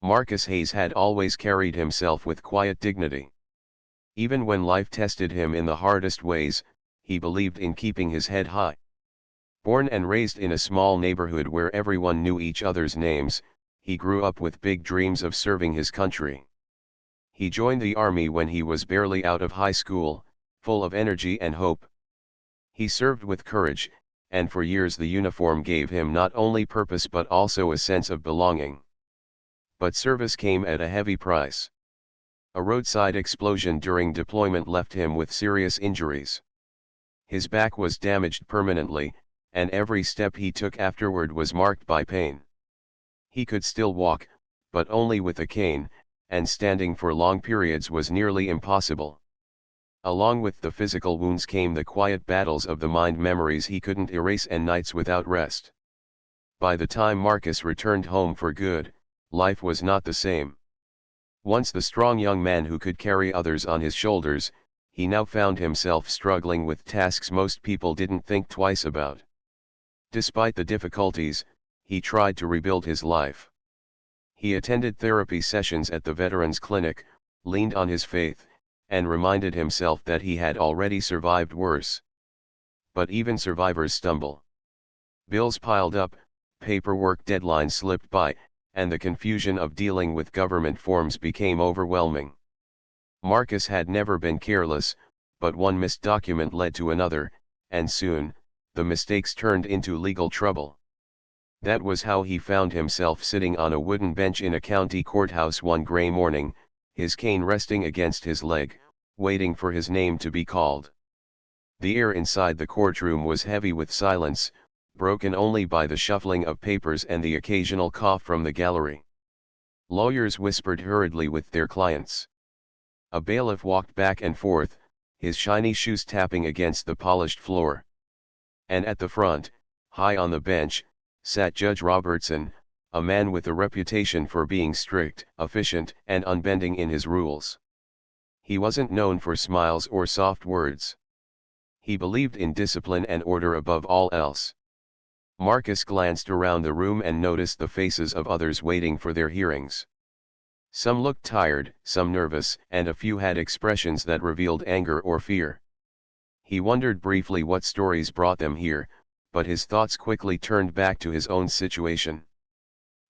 Marcus Hayes had always carried himself with quiet dignity. Even when life tested him in the hardest ways, he believed in keeping his head high. Born and raised in a small neighborhood where everyone knew each other's names, he grew up with big dreams of serving his country. He joined the army when he was barely out of high school, full of energy and hope. He served with courage, and for years the uniform gave him not only purpose but also a sense of belonging. But service came at a heavy price. A roadside explosion during deployment left him with serious injuries. His back was damaged permanently, and every step he took afterward was marked by pain. He could still walk, but only with a cane, and standing for long periods was nearly impossible. Along with the physical wounds came the quiet battles of the mind, memories he couldn't erase and nights without rest. By the time Marcus returned home for good, life was not the same. Once the strong young man who could carry others on his shoulders, he now found himself struggling with tasks most people didn't think twice about. Despite the difficulties, he tried to rebuild his life. He attended therapy sessions at the Veterans Clinic, leaned on his faith, and reminded himself that he had already survived worse. But even survivors stumble. Bills piled up, paperwork deadlines slipped by, and the confusion of dealing with government forms became overwhelming. Marcus had never been careless, but one missed document led to another, and soon, the mistakes turned into legal trouble. That was how he found himself sitting on a wooden bench in a county courthouse one gray morning, his cane resting against his leg, waiting for his name to be called. The air inside the courtroom was heavy with silence, broken only by the shuffling of papers and the occasional cough from the gallery. Lawyers whispered hurriedly with their clients. A bailiff walked back and forth, his shiny shoes tapping against the polished floor. And at the front, high on the bench, sat Judge Robertson, a man with a reputation for being strict, efficient, and unbending in his rules. He wasn't known for smiles or soft words. He believed in discipline and order above all else. Marcus glanced around the room and noticed the faces of others waiting for their hearings. Some looked tired, some nervous, and a few had expressions that revealed anger or fear. He wondered briefly what stories brought them here, but his thoughts quickly turned back to his own situation.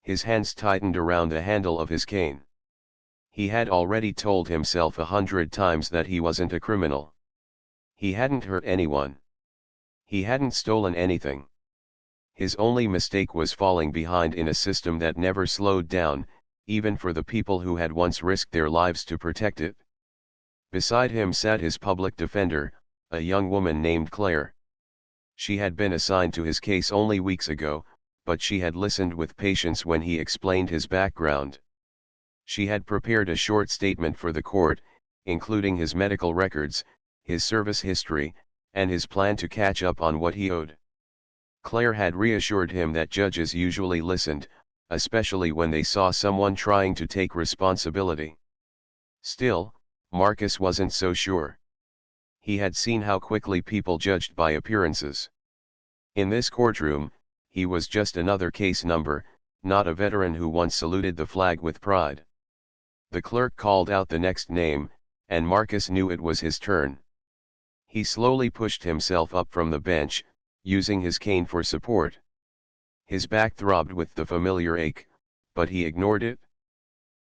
His hands tightened around the handle of his cane. He had already told himself 100 times that he wasn't a criminal. He hadn't hurt anyone. He hadn't stolen anything. His only mistake was falling behind in a system that never slowed down, even for the people who had once risked their lives to protect it. Beside him sat his public defender, a young woman named Claire. She had been assigned to his case only weeks ago, but she had listened with patience when he explained his background. She had prepared a short statement for the court, including his medical records, his service history, and his plan to catch up on what he owed. Claire had reassured him that judges usually listened, especially when they saw someone trying to take responsibility. Still, Marcus wasn't so sure. He had seen how quickly people judged by appearances. In this courtroom, he was just another case number, not a veteran who once saluted the flag with pride. The clerk called out the next name, and Marcus knew it was his turn. He slowly pushed himself up from the bench, using his cane for support. His back throbbed with the familiar ache, but he ignored it.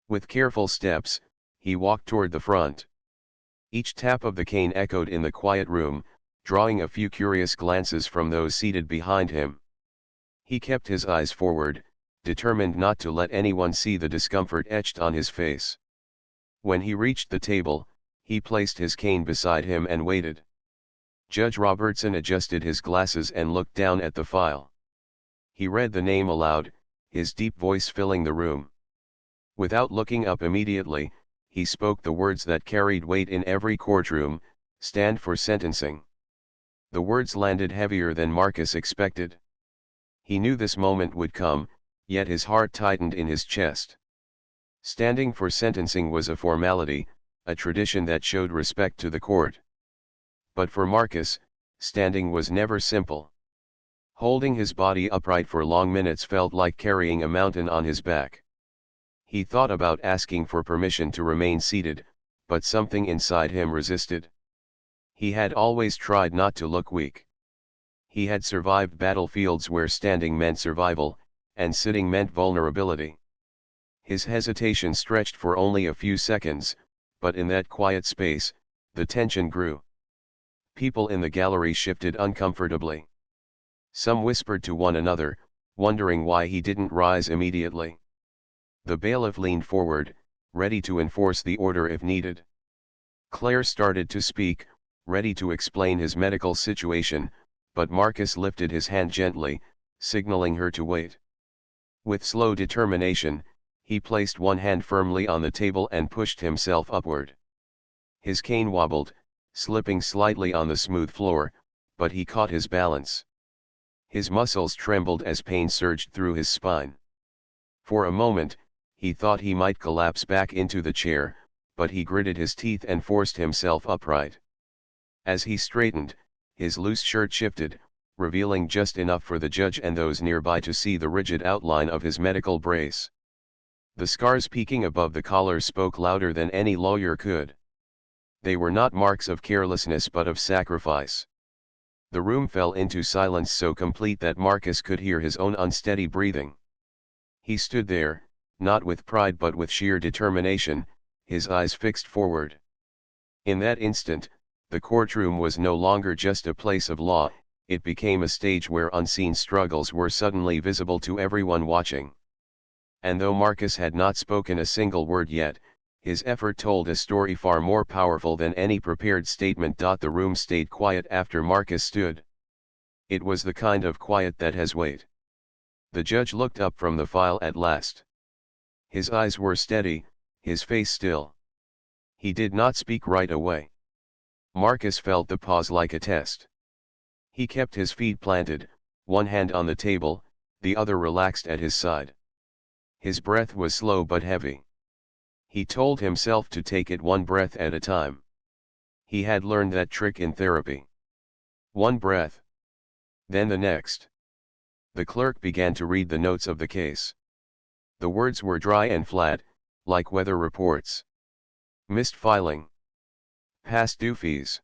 With careful steps, he walked toward the front. Each tap of the cane echoed in the quiet room, drawing a few curious glances from those seated behind him. He kept his eyes forward, determined not to let anyone see the discomfort etched on his face. When he reached the table, he placed his cane beside him and waited. Judge Robertson adjusted his glasses and looked down at the file. He read the name aloud, his deep voice filling the room. Without looking up immediately, he spoke the words that carried weight in every courtroom: "Stand for sentencing." The words landed heavier than Marcus expected. He knew this moment would come, yet his heart tightened in his chest. Standing for sentencing was a formality, a tradition that showed respect to the court. But for Marcus, standing was never simple. Holding his body upright for long minutes felt like carrying a mountain on his back. He thought about asking for permission to remain seated, but something inside him resisted. He had always tried not to look weak. He had survived battlefields where standing meant survival, and sitting meant vulnerability. His hesitation stretched for only a few seconds, but in that quiet space, the tension grew. People in the gallery shifted uncomfortably. Some whispered to one another, wondering why he didn't rise immediately. The bailiff leaned forward, ready to enforce the order if needed. Claire started to speak, ready to explain his medical situation, but Marcus lifted his hand gently, signaling her to wait. With slow determination, he placed one hand firmly on the table and pushed himself upward. His cane wobbled, slipping slightly on the smooth floor, but he caught his balance. His muscles trembled as pain surged through his spine. For a moment, he thought he might collapse back into the chair, but he gritted his teeth and forced himself upright. As he straightened, his loose shirt shifted, revealing just enough for the judge and those nearby to see the rigid outline of his medical brace. The scars peeking above the collar spoke louder than any lawyer could. They were not marks of carelessness but of sacrifice. The room fell into silence so complete that Marcus could hear his own unsteady breathing. He stood there, not with pride but with sheer determination, his eyes fixed forward. In that instant, the courtroom was no longer just a place of law, it became a stage where unseen struggles were suddenly visible to everyone watching. And though Marcus had not spoken a single word yet, his effort told a story far more powerful than any prepared statement. The room stayed quiet after Marcus stood. It was the kind of quiet that has weight. The judge looked up from the file at last. His eyes were steady, his face still. He did not speak right away. Marcus felt the pause like a test. He kept his feet planted, one hand on the table, the other relaxed at his side. His breath was slow but heavy. He told himself to take it one breath at a time. He had learned that trick in therapy. One breath. Then the next. The clerk began to read the notes of the case. The words were dry and flat, like weather reports. Missed filing. Past due fees.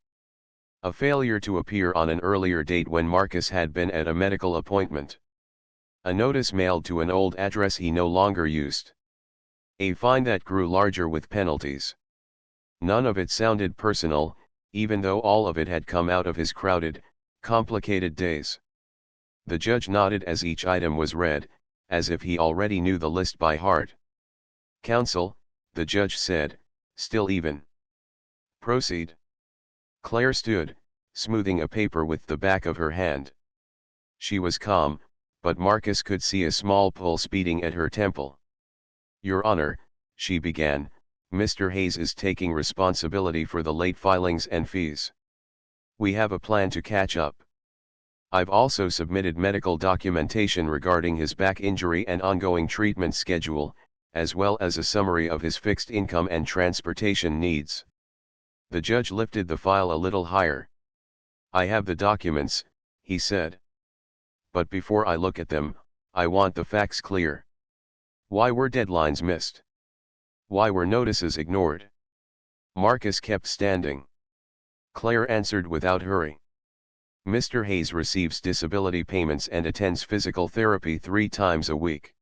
A failure to appear on an earlier date when Marcus had been at a medical appointment. A notice mailed to an old address he no longer used. A fine that grew larger with penalties. None of it sounded personal, even though all of it had come out of his crowded, complicated days. The judge nodded as each item was read, as if he already knew the list by heart. "Counsel," the judge said, still even. "Proceed." Claire stood, smoothing a paper with the back of her hand. She was calm, but Marcus could see a small pulse beating at her temple. "Your Honor," she began, "Mr. Hayes is taking responsibility for the late filings and fees. We have a plan to catch up. I've also submitted medical documentation regarding his back injury and ongoing treatment schedule, as well as a summary of his fixed income and transportation needs." The judge lifted the file a little higher. "I have the documents," he said. "But before I look at them, I want the facts clear. Why were deadlines missed? Why were notices ignored?" Marcus kept standing. Claire answered without hurry. "Mr. Hayes receives disability payments and attends physical therapy 3 times a week.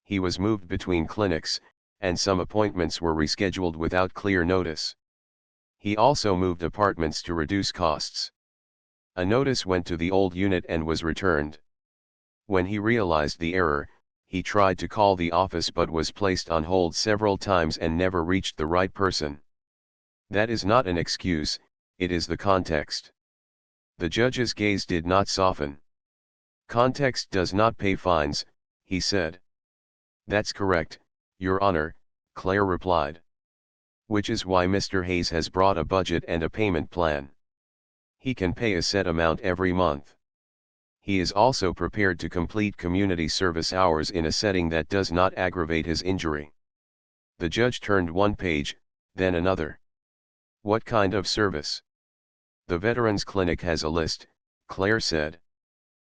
He was moved between clinics, and some appointments were rescheduled without clear notice. He also moved apartments to reduce costs. A notice went to the old unit and was returned. When he realized the error, he tried to call the office but was placed on hold several times and never reached the right person. That is not an excuse, it is the context." The judge's gaze did not soften. "Context does not pay fines," he said. "That's correct, Your Honor," Claire replied. "Which is why Mr. Hayes has brought a budget and a payment plan. He can pay a set amount every month. He is also prepared to complete community service hours in a setting that does not aggravate his injury." The judge turned one page, then another. "What kind of service?" "The Veterans Clinic has a list," Claire said.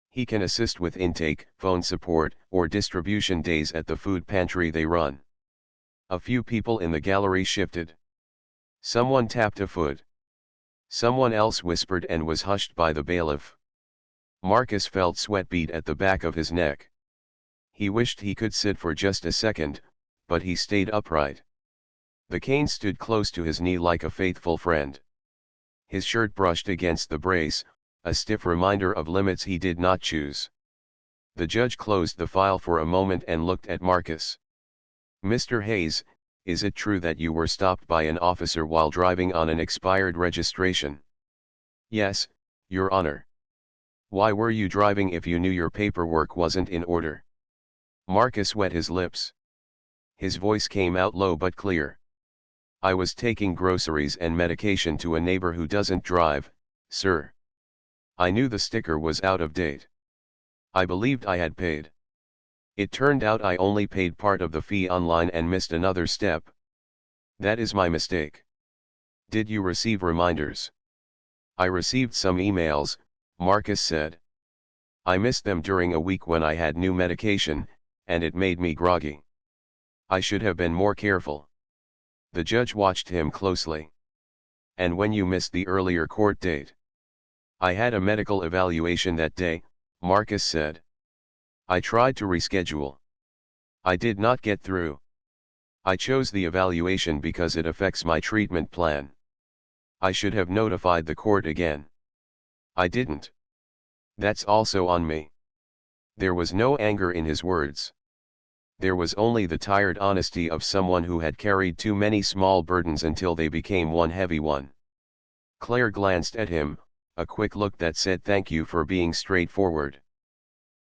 "He can assist with intake, phone support, or distribution days at the food pantry they run. A few people in the gallery shifted. Someone tapped a foot. Someone else whispered and was hushed by the bailiff. Marcus felt sweat beat at the back of his neck. He wished he could sit for just a second, but he stayed upright. The cane stood close to his knee like a faithful friend. His shirt brushed against the brace, a stiff reminder of limits he did not choose. The judge closed the file for a moment and looked at Marcus. "Mr. Hayes, is it true that you were stopped by an officer while driving on an expired registration?" "Yes, Your Honor." "Why were you driving if you knew your paperwork wasn't in order?" Marcus wet his lips. His voice came out low but clear. "I was taking groceries and medication to a neighbor who doesn't drive, sir. I knew the sticker was out of date. I believed I had paid. It turned out I only paid part of the fee online and missed another step. That is my mistake." "Did you receive reminders?" "I received some emails," Marcus said. "I missed them during a week when I had new medication, and it made me groggy. I should have been more careful." The judge watched him closely. "And when you missed the earlier court date?" "I had a medical evaluation that day," Marcus said. "I tried to reschedule. I did not get through. I chose the evaluation because it affects my treatment plan. I should have notified the court again. I didn't. That's also on me." There was no anger in his words. There was only the tired honesty of someone who had carried too many small burdens until they became one heavy one. Claire glanced at him, a quick look that said thank you for being straightforward.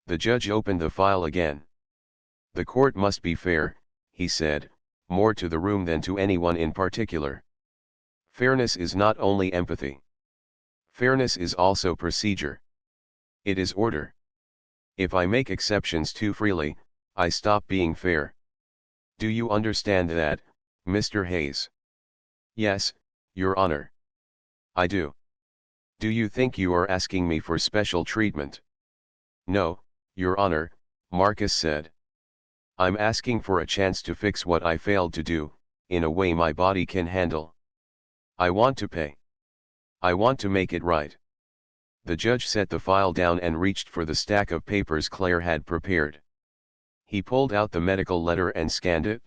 The judge opened the file again. "The court must be fair," he said, more to the room than to anyone in particular. "Fairness is not only empathy. Fairness is also procedure. It is order. If I make exceptions too freely, I stop being fair. Do you understand that, Mr. Hayes?" "Yes, Your Honor." "I do. Do you think you are asking me for special treatment?" "No, Your Honor," Marcus said. "I'm asking for a chance to fix what I failed to do, in a way my body can handle. I want to pay. I want to make it right." The judge set the file down and reached for the stack of papers Claire had prepared. He pulled out the medical letter and scanned it.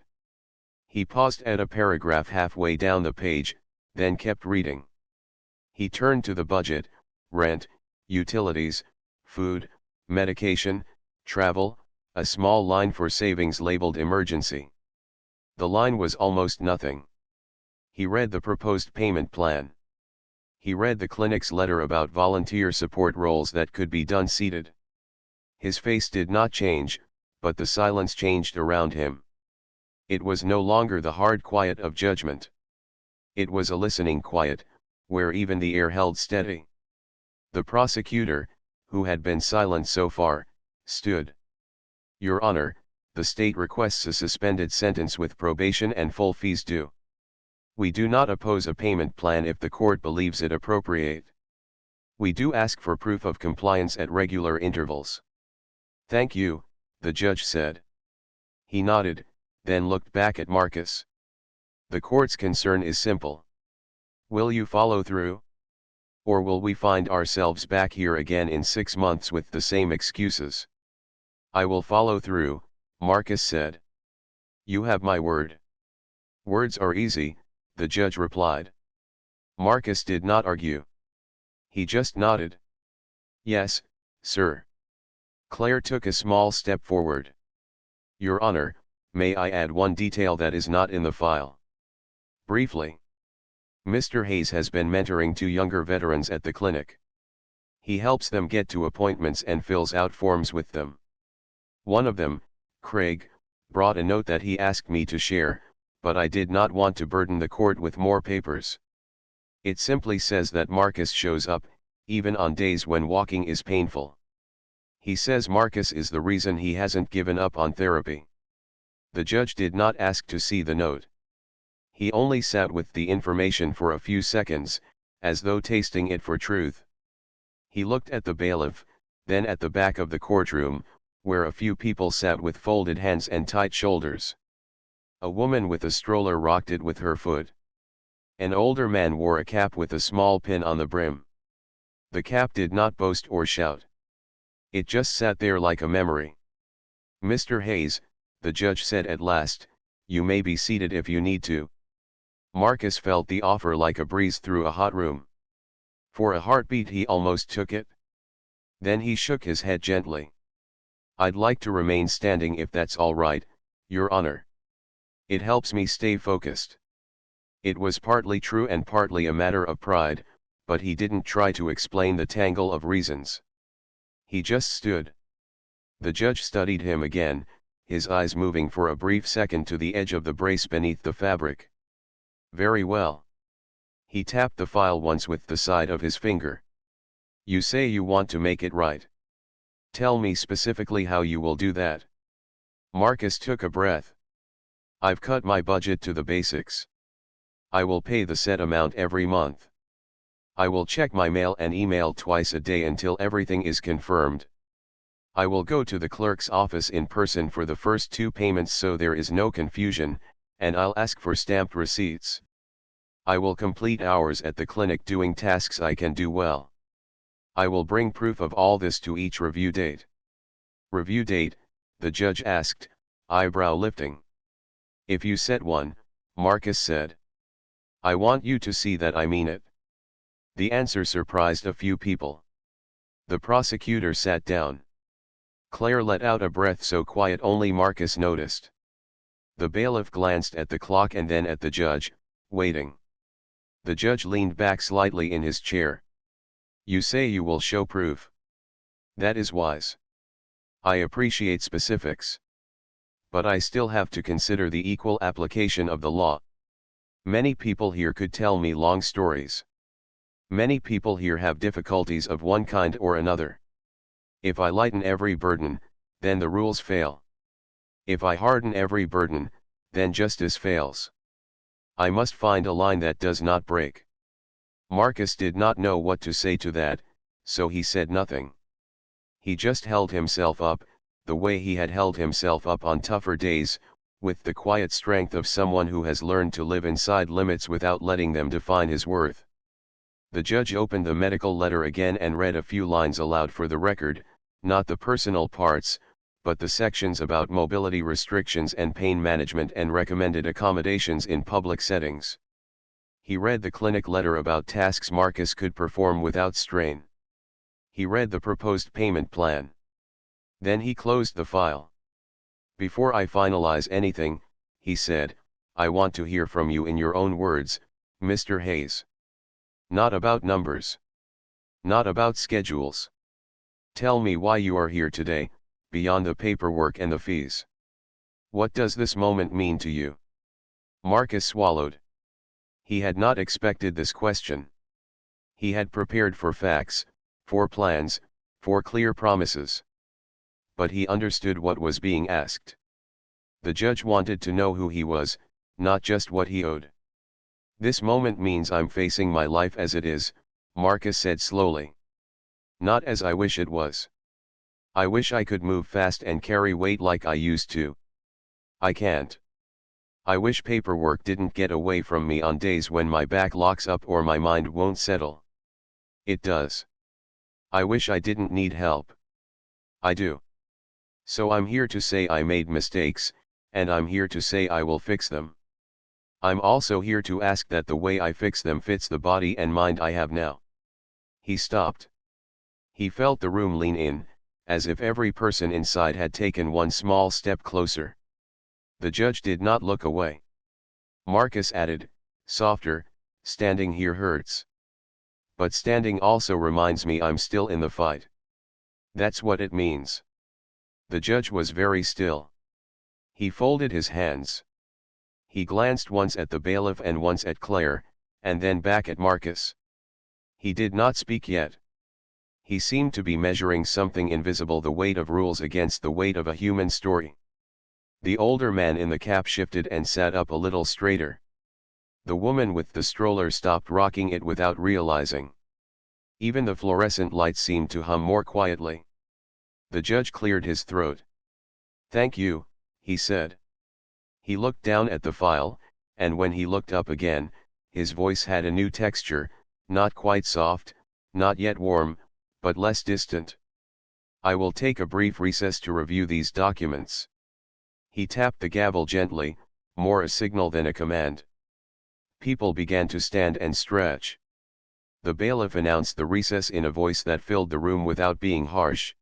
He paused at a paragraph halfway down the page, then kept reading. He turned to the budget: rent, utilities, food, medication, travel, a small line for savings labeled emergency. The line was almost nothing. He read the proposed payment plan. He read the clinic's letter about volunteer support roles that could be done seated. His face did not change, but the silence changed around him. It was no longer the hard quiet of judgment. It was a listening quiet, where even the air held steady. The prosecutor, who had been silent so far, stood. "Your Honor, the state requests a suspended sentence with probation and full fees due. We do not oppose a payment plan if the court believes it appropriate. We do ask for proof of compliance at regular intervals." "Thank you," the judge said. He nodded, then looked back at Marcus. "The court's concern is simple. Will you follow through? Or will we find ourselves back here again in 6 months with the same excuses?" "I will follow through," Marcus said. "You have my word." "Words are easy," the judge replied. Marcus did not argue. He just nodded. "Yes, sir." Claire took a small step forward. "Your Honor, may I add one detail that is not in the file?" "Briefly." "Mr. Hayes has been mentoring 2 younger veterans at the clinic. He helps them get to appointments and fills out forms with them. One of them, Craig, brought a note that he asked me to share, but I did not want to burden the court with more papers. It simply says that Marcus shows up, even on days when walking is painful. He says Marcus is the reason he hasn't given up on therapy." The judge did not ask to see the note. He only sat with the information for a few seconds, as though tasting it for truth. He looked at the bailiff, then at the back of the courtroom, where a few people sat with folded hands and tight shoulders. A woman with a stroller rocked it with her foot. An older man wore a cap with a small pin on the brim. The cap did not boast or shout. It just sat there like a memory. "Mr. Hayes," the judge said at last, "you may be seated if you need to." Marcus felt the offer like a breeze through a hot room. For a heartbeat he almost took it. Then he shook his head gently. "I'd like to remain standing if that's all right, Your Honor. It helps me stay focused." It was partly true and partly a matter of pride, but he didn't try to explain the tangle of reasons. He just stood. The judge studied him again, his eyes moving for a brief second to the edge of the brace beneath the fabric. "Very well." He tapped the file once with the side of his finger. "You say you want to make it right. Tell me specifically how you will do that." Marcus took a breath. "I've cut my budget to the basics. I will pay the set amount every month. I will check my mail and email twice a day until everything is confirmed. I will go to the clerk's office in person for the first 2 payments so there is no confusion, and I'll ask for stamped receipts. I will complete hours at the clinic doing tasks I can do well. I will bring proof of all this to each review date." "Review date?" the judge asked, eyebrow lifting. "If you set one," Marcus said. "I want you to see that I mean it." The answer surprised a few people. The prosecutor sat down. Claire let out a breath so quiet only Marcus noticed. The bailiff glanced at the clock and then at the judge, waiting. The judge leaned back slightly in his chair. "You say you will show proof. That is wise. I appreciate specifics. But I still have to consider the equal application of the law. Many people here could tell me long stories. Many people here have difficulties of one kind or another. If I lighten every burden, then the rules fail. If I harden every burden, then justice fails. I must find a line that does not break." Marcus did not know what to say to that, so he said nothing. He just held himself up, the way he had held himself up on tougher days, with the quiet strength of someone who has learned to live inside limits without letting them define his worth. The judge opened the medical letter again and read a few lines aloud for the record, not the personal parts, but the sections about mobility restrictions and pain management and recommended accommodations in public settings. He read the clinic letter about tasks Marcus could perform without strain. He read the proposed payment plan. Then he closed the file. "Before I finalize anything," he said, "I want to hear from you in your own words, Mr. Hayes. Not about numbers. Not about schedules. Tell me why you are here today, beyond the paperwork and the fees. What does this moment mean to you?" Marcus swallowed. He had not expected this question. He had prepared for facts, for plans, for clear promises. But he understood what was being asked. The judge wanted to know who he was, not just what he owed. "This moment means I'm facing my life as it is," Marcus said slowly. "Not as I wish it was. I wish I could move fast and carry weight like I used to. I can't. I wish paperwork didn't get away from me on days when my back locks up or my mind won't settle. It does. I wish I didn't need help. I do. So I'm here to say I made mistakes, and I'm here to say I will fix them. I'm also here to ask that the way I fix them fits the body and mind I have now." He stopped. He felt the room lean in, as if every person inside had taken one small step closer. The judge did not look away. Marcus added, softer, "Standing here hurts. But standing also reminds me I'm still in the fight. That's what it means." The judge was very still. He folded his hands. He glanced once at the bailiff and once at Claire, and then back at Marcus. He did not speak yet. He seemed to be measuring something invisible, the weight of rules against the weight of a human story. The older man in the cap shifted and sat up a little straighter. The woman with the stroller stopped rocking it without realizing. Even the fluorescent light seemed to hum more quietly. The judge cleared his throat. "Thank you," he said. He looked down at the file, and when he looked up again, his voice had a new texture, not quite soft, not yet warm, but less distant. I will take a brief recess to review these documents. He tapped the gavel gently, more a signal than a command. People began to stand and stretch. The bailiff announced the recess in a voice that filled the room without being harsh.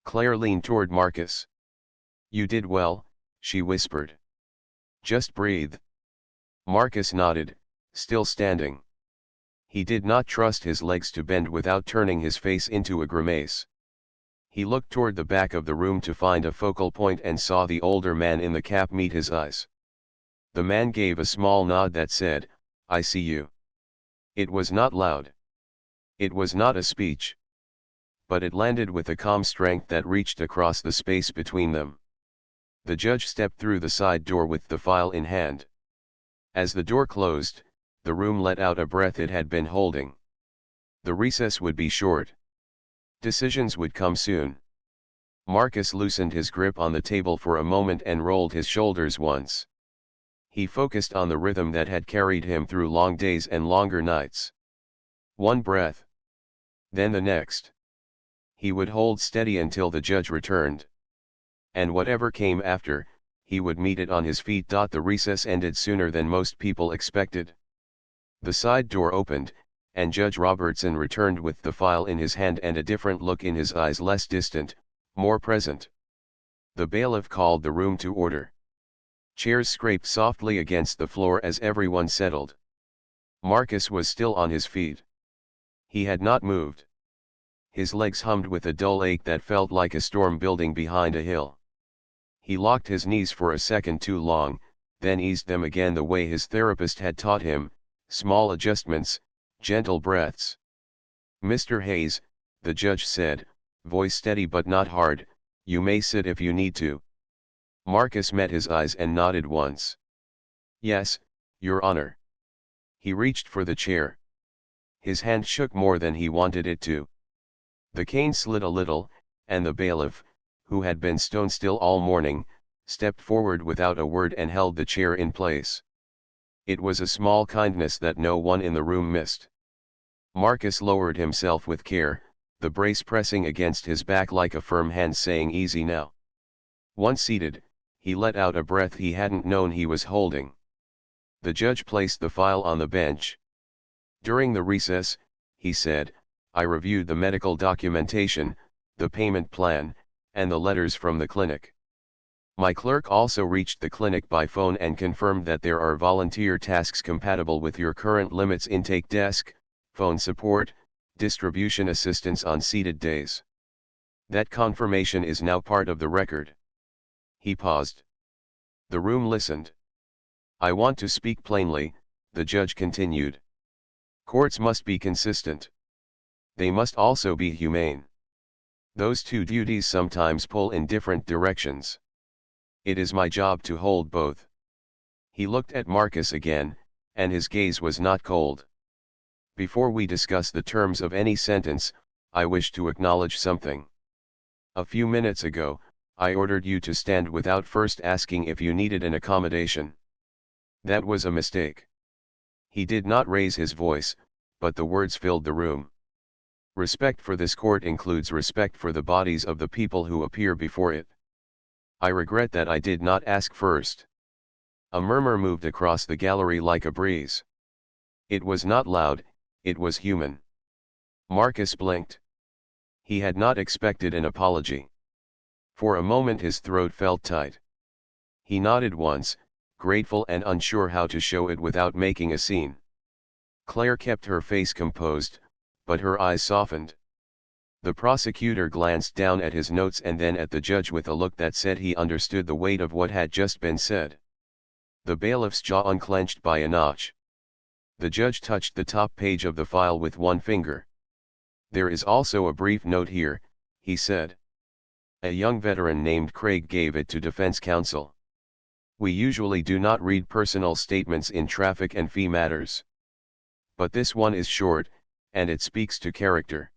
Claire leaned toward Marcus. "You did well," she whispered. "Just breathe." Marcus nodded, still standing. He did not trust his legs to bend without turning his face into a grimace. He looked toward the back of the room to find a focal point and saw the older man in the cap meet his eyes. The man gave a small nod that said, "I see you." It was not loud. It was not a speech. But it landed with a calm strength that reached across the space between them. The judge stepped through the side door with the file in hand. As the door closed, the room let out a breath it had been holding. The recess would be short. Decisions would come soon. Marcus loosened his grip on the table for a moment and rolled his shoulders once. He focused on the rhythm that had carried him through long days and longer nights. One breath. Then the next. He would hold steady until the judge returned. And whatever came after, he would meet it on his feet. The recess ended sooner than most people expected. The side door opened, and Judge Robertson returned with the file in his hand and a different look in his eyes, less distant, more present. The bailiff called the room to order. Chairs scraped softly against the floor as everyone settled. Marcus was still on his feet. He had not moved. His legs hummed with a dull ache that felt like a storm building behind a hill. He locked his knees for a second too long, then eased them again the way his therapist had taught him, small adjustments, gentle breaths. "Mr. Hayes," the judge said, voice steady but not hard, "you may sit if you need to." Marcus met his eyes and nodded once. "Yes, Your Honor." He reached for the chair. His hand shook more than he wanted it to. The cane slid a little, and the bailiff, who had been stone still all morning, stepped forward without a word and held the chair in place. It was a small kindness that no one in the room missed. Marcus lowered himself with care, the brace pressing against his back like a firm hand saying, "Easy now." Once seated, he let out a breath he hadn't known he was holding. The judge placed the file on the bench. "During the recess," he said, "I reviewed the medical documentation, the payment plan, and the letters from the clinic. My clerk also reached the clinic by phone and confirmed that there are volunteer tasks compatible with your current limits: intake desk, phone support, distribution assistance on seated days. That confirmation is now part of the record." He paused. The room listened. "I want to speak plainly," the judge continued. "Courts must be consistent. They must also be humane. Those two duties sometimes pull in different directions. It is my job to hold both." He looked at Marcus again, and his gaze was not cold. "Before we discuss the terms of any sentence, I wish to acknowledge something. A few minutes ago, I ordered you to stand without first asking if you needed an accommodation. That was a mistake." He did not raise his voice, but the words filled the room. "Respect for this court includes respect for the bodies of the people who appear before it. I regret that I did not ask first." A murmur moved across the gallery like a breeze. It was not loud, it was human. Marcus blinked. He had not expected an apology. For a moment his throat felt tight. He nodded once, grateful and unsure how to show it without making a scene. Claire kept her face composed, but her eyes softened. The prosecutor glanced down at his notes and then at the judge with a look that said he understood the weight of what had just been said. The bailiff's jaw unclenched by a notch. The judge touched the top page of the file with one finger. "There is also a brief note here," he said. "A young veteran named Craig gave it to defense counsel. We usually do not read personal statements in traffic and fee matters. But this one is short, and it speaks to character.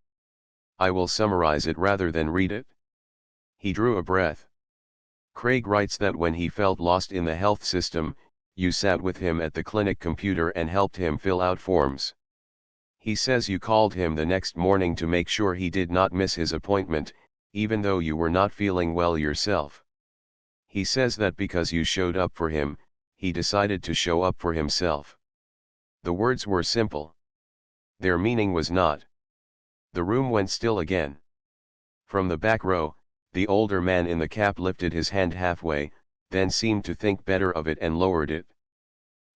I will summarize it rather than read it." He drew a breath. Craig writes that when he felt lost in the health system, you sat with him at the clinic computer and helped him fill out forms. He says you called him the next morning to make sure he did not miss his appointment, even though you were not feeling well yourself. He says that because you showed up for him, he decided to show up for himself. The words were simple. Their meaning was not. The room went still again. From the back row, the older man in the cap lifted his hand halfway, then seemed to think better of it and lowered it.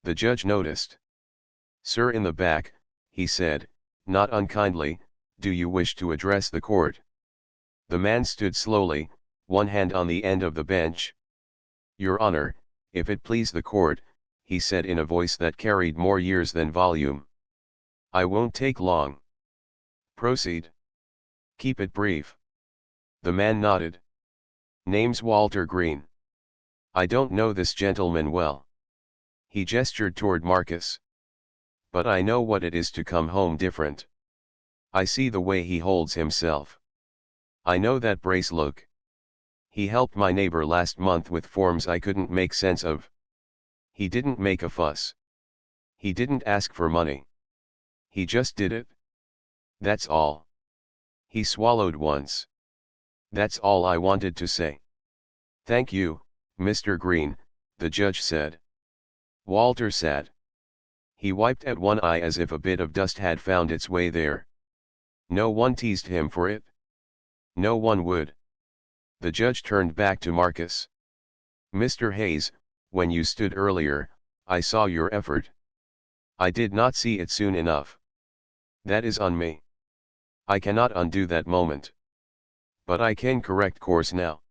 The judge noticed. "Sir in the back," he said, not unkindly, "do you wish to address the court?" The man stood slowly, one hand on the end of the bench. "Your Honor, if it please the court," he said in a voice that carried more years than volume. "I won't take long." "Proceed." "Keep it brief." The man nodded. "Name's Walter Green. I don't know this gentleman well." He gestured toward Marcus. "But I know what it is to come home different. I see the way he holds himself. I know that brace look. He helped my neighbor last month with forms I couldn't make sense of. He didn't make a fuss. He didn't ask for money. He just did it. That's all." He swallowed once. "That's all I wanted to say." "Thank you, Mr. Green," the judge said. Walter sat. He wiped at one eye as if a bit of dust had found its way there. No one teased him for it. No one would. The judge turned back to Marcus. "Mr. Hayes, when you stood earlier, I saw your effort. I did not see it soon enough. That is on me. I cannot undo that moment. But I can correct course now."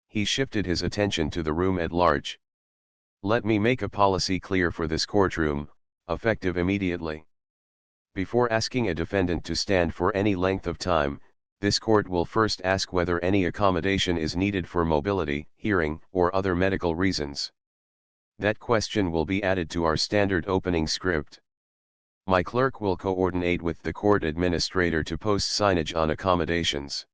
He shifted his attention to the room at large. "Let me make a policy clear for this courtroom, effective immediately. Before asking a defendant to stand for any length of time, this court will first ask whether any accommodation is needed for mobility, hearing, or other medical reasons. That question will be added to our standard opening script. My clerk will coordinate with the court administrator to post signage on accommodations.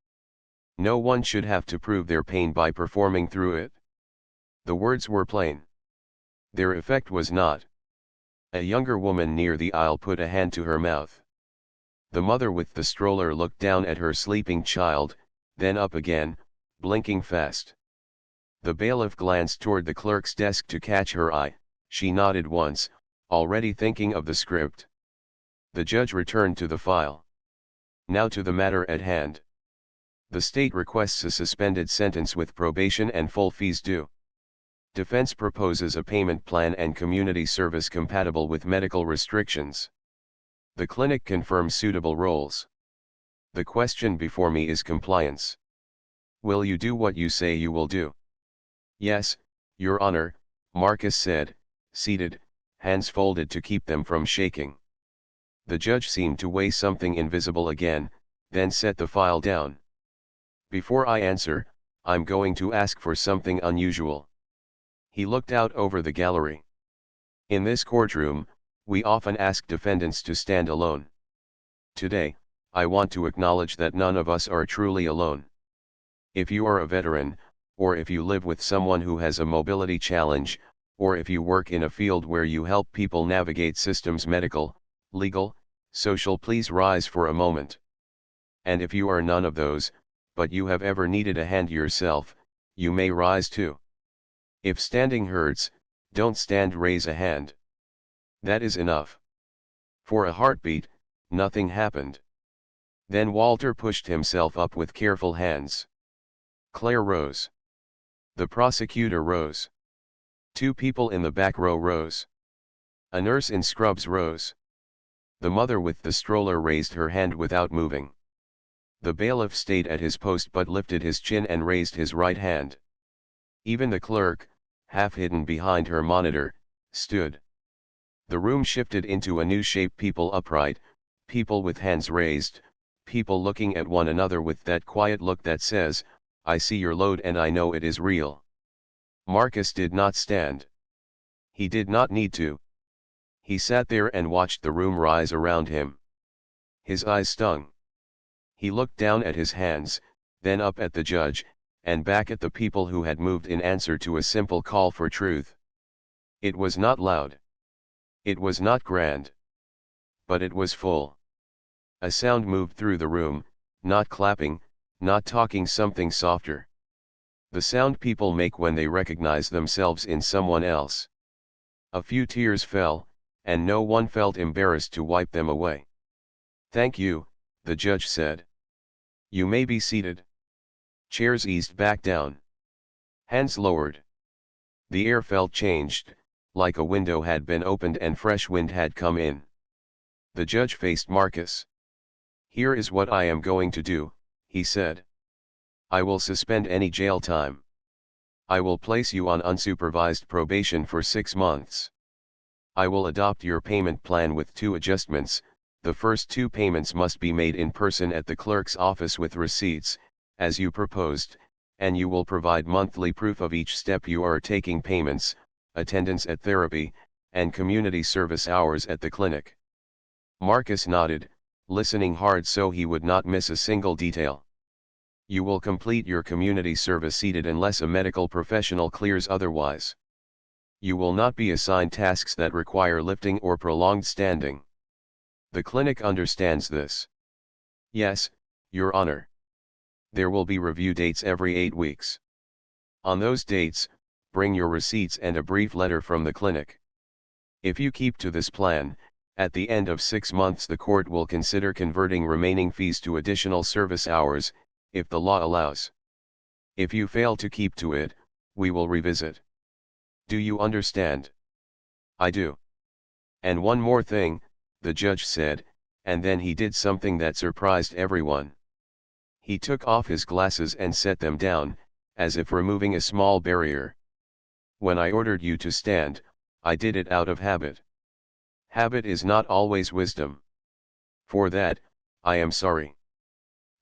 No one should have to prove their pain by performing through it." The words were plain. Their effect was not. A younger woman near the aisle put a hand to her mouth. The mother with the stroller looked down at her sleeping child, then up again, blinking fast. The bailiff glanced toward the clerk's desk to catch her eye. She nodded once, already thinking of the script. The judge returned to the file. "Now to the matter at hand. The state requests a suspended sentence with probation and full fees due. Defense proposes a payment plan and community service compatible with medical restrictions. The clinic confirms suitable roles. The question before me is compliance. Will you do what you say you will do?" "Yes, Your Honor," Marcus said, seated, hands folded to keep them from shaking. The judge seemed to weigh something invisible again, then set the file down. "Before I answer, I'm going to ask for something unusual." He looked out over the gallery. "In this courtroom, we often ask defendants to stand alone. Today, I want to acknowledge that none of us are truly alone. If you are a veteran, or if you live with someone who has a mobility challenge, or if you work in a field where you help people navigate systems medical, legal, social, please rise for a moment. And if you are none of those, but you have ever needed a hand yourself, you may rise too. If standing hurts, don't stand, raise a hand. That is enough." For a heartbeat, nothing happened. Then Walter pushed himself up with careful hands. Claire rose. The prosecutor rose. Two people in the back row rose. A nurse in scrubs rose. The mother with the stroller raised her hand without moving. The bailiff stayed at his post but lifted his chin and raised his right hand. Even the clerk, half hidden behind her monitor, stood. The room shifted into a new shape: people upright, people with hands raised, people looking at one another with that quiet look that says, "I see your load and I know it is real." Marcus did not stand. He did not need to. He sat there and watched the room rise around him. His eyes stung. He looked down at his hands, then up at the judge, and back at the people who had moved in answer to a simple call for truth. It was not loud. It was not grand. But it was full. A sound moved through the room, not clapping, not talking, something softer. The sound people make when they recognize themselves in someone else. A few tears fell, and no one felt embarrassed to wipe them away. "Thank you," the judge said. "You may be seated." Chairs eased back down. Hands lowered. The air felt changed, like a window had been opened and fresh wind had come in. The judge faced Marcus. "Here is what I am going to do," he said. "I will suspend any jail time. I will place you on unsupervised probation for 6 months. I will adopt your payment plan with 2 adjustments. The first 2 payments must be made in person at the clerk's office with receipts, as you proposed, and you will provide monthly proof of each step you are taking: payments, attendance at therapy, and community service hours at the clinic." Marcus nodded, listening hard so he would not miss a single detail. "You will complete your community service seated unless a medical professional clears otherwise. You will not be assigned tasks that require lifting or prolonged standing. The clinic understands this." "Yes, Your Honor. There will be review dates every 8 weeks. On those dates, bring your receipts and a brief letter from the clinic. If you keep to this plan, at the end of 6 months the court will consider converting remaining fees to additional service hours, if the law allows. If you fail to keep to it, we will revisit. Do you understand?" "I do. And one more thing," the judge said, and then he did something that surprised everyone. He took off his glasses and set them down, as if removing a small barrier. "When I ordered you to stand, I did it out of habit. Habit is not always wisdom. For that, I am sorry."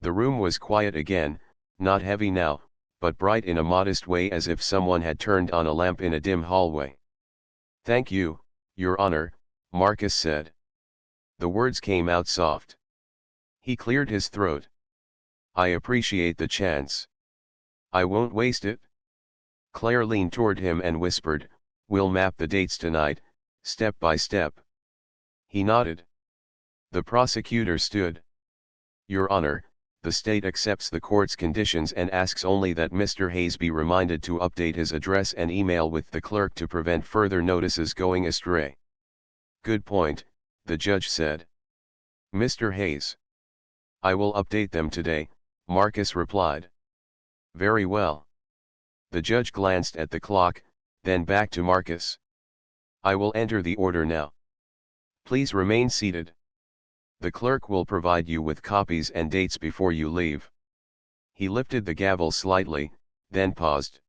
The room was quiet again, not heavy now, but bright in a modest way, as if someone had turned on a lamp in a dim hallway. "Thank you, Your Honor," Marcus said. The words came out soft. He cleared his throat. "I appreciate the chance. I won't waste it." Claire leaned toward him and whispered, "We'll map the dates tonight, step by step." He nodded. The prosecutor stood. "Your Honor, the state accepts the court's conditions and asks only that Mr. Hayes be reminded to update his address and email with the clerk to prevent further notices going astray." "Good point," the judge said. "Mr. Hayes." "I will update them today," Marcus replied. "Very well." The judge glanced at the clock, then back to Marcus. "I will enter the order now. Please remain seated. The clerk will provide you with copies and dates before you leave." He lifted the gavel slightly, then paused.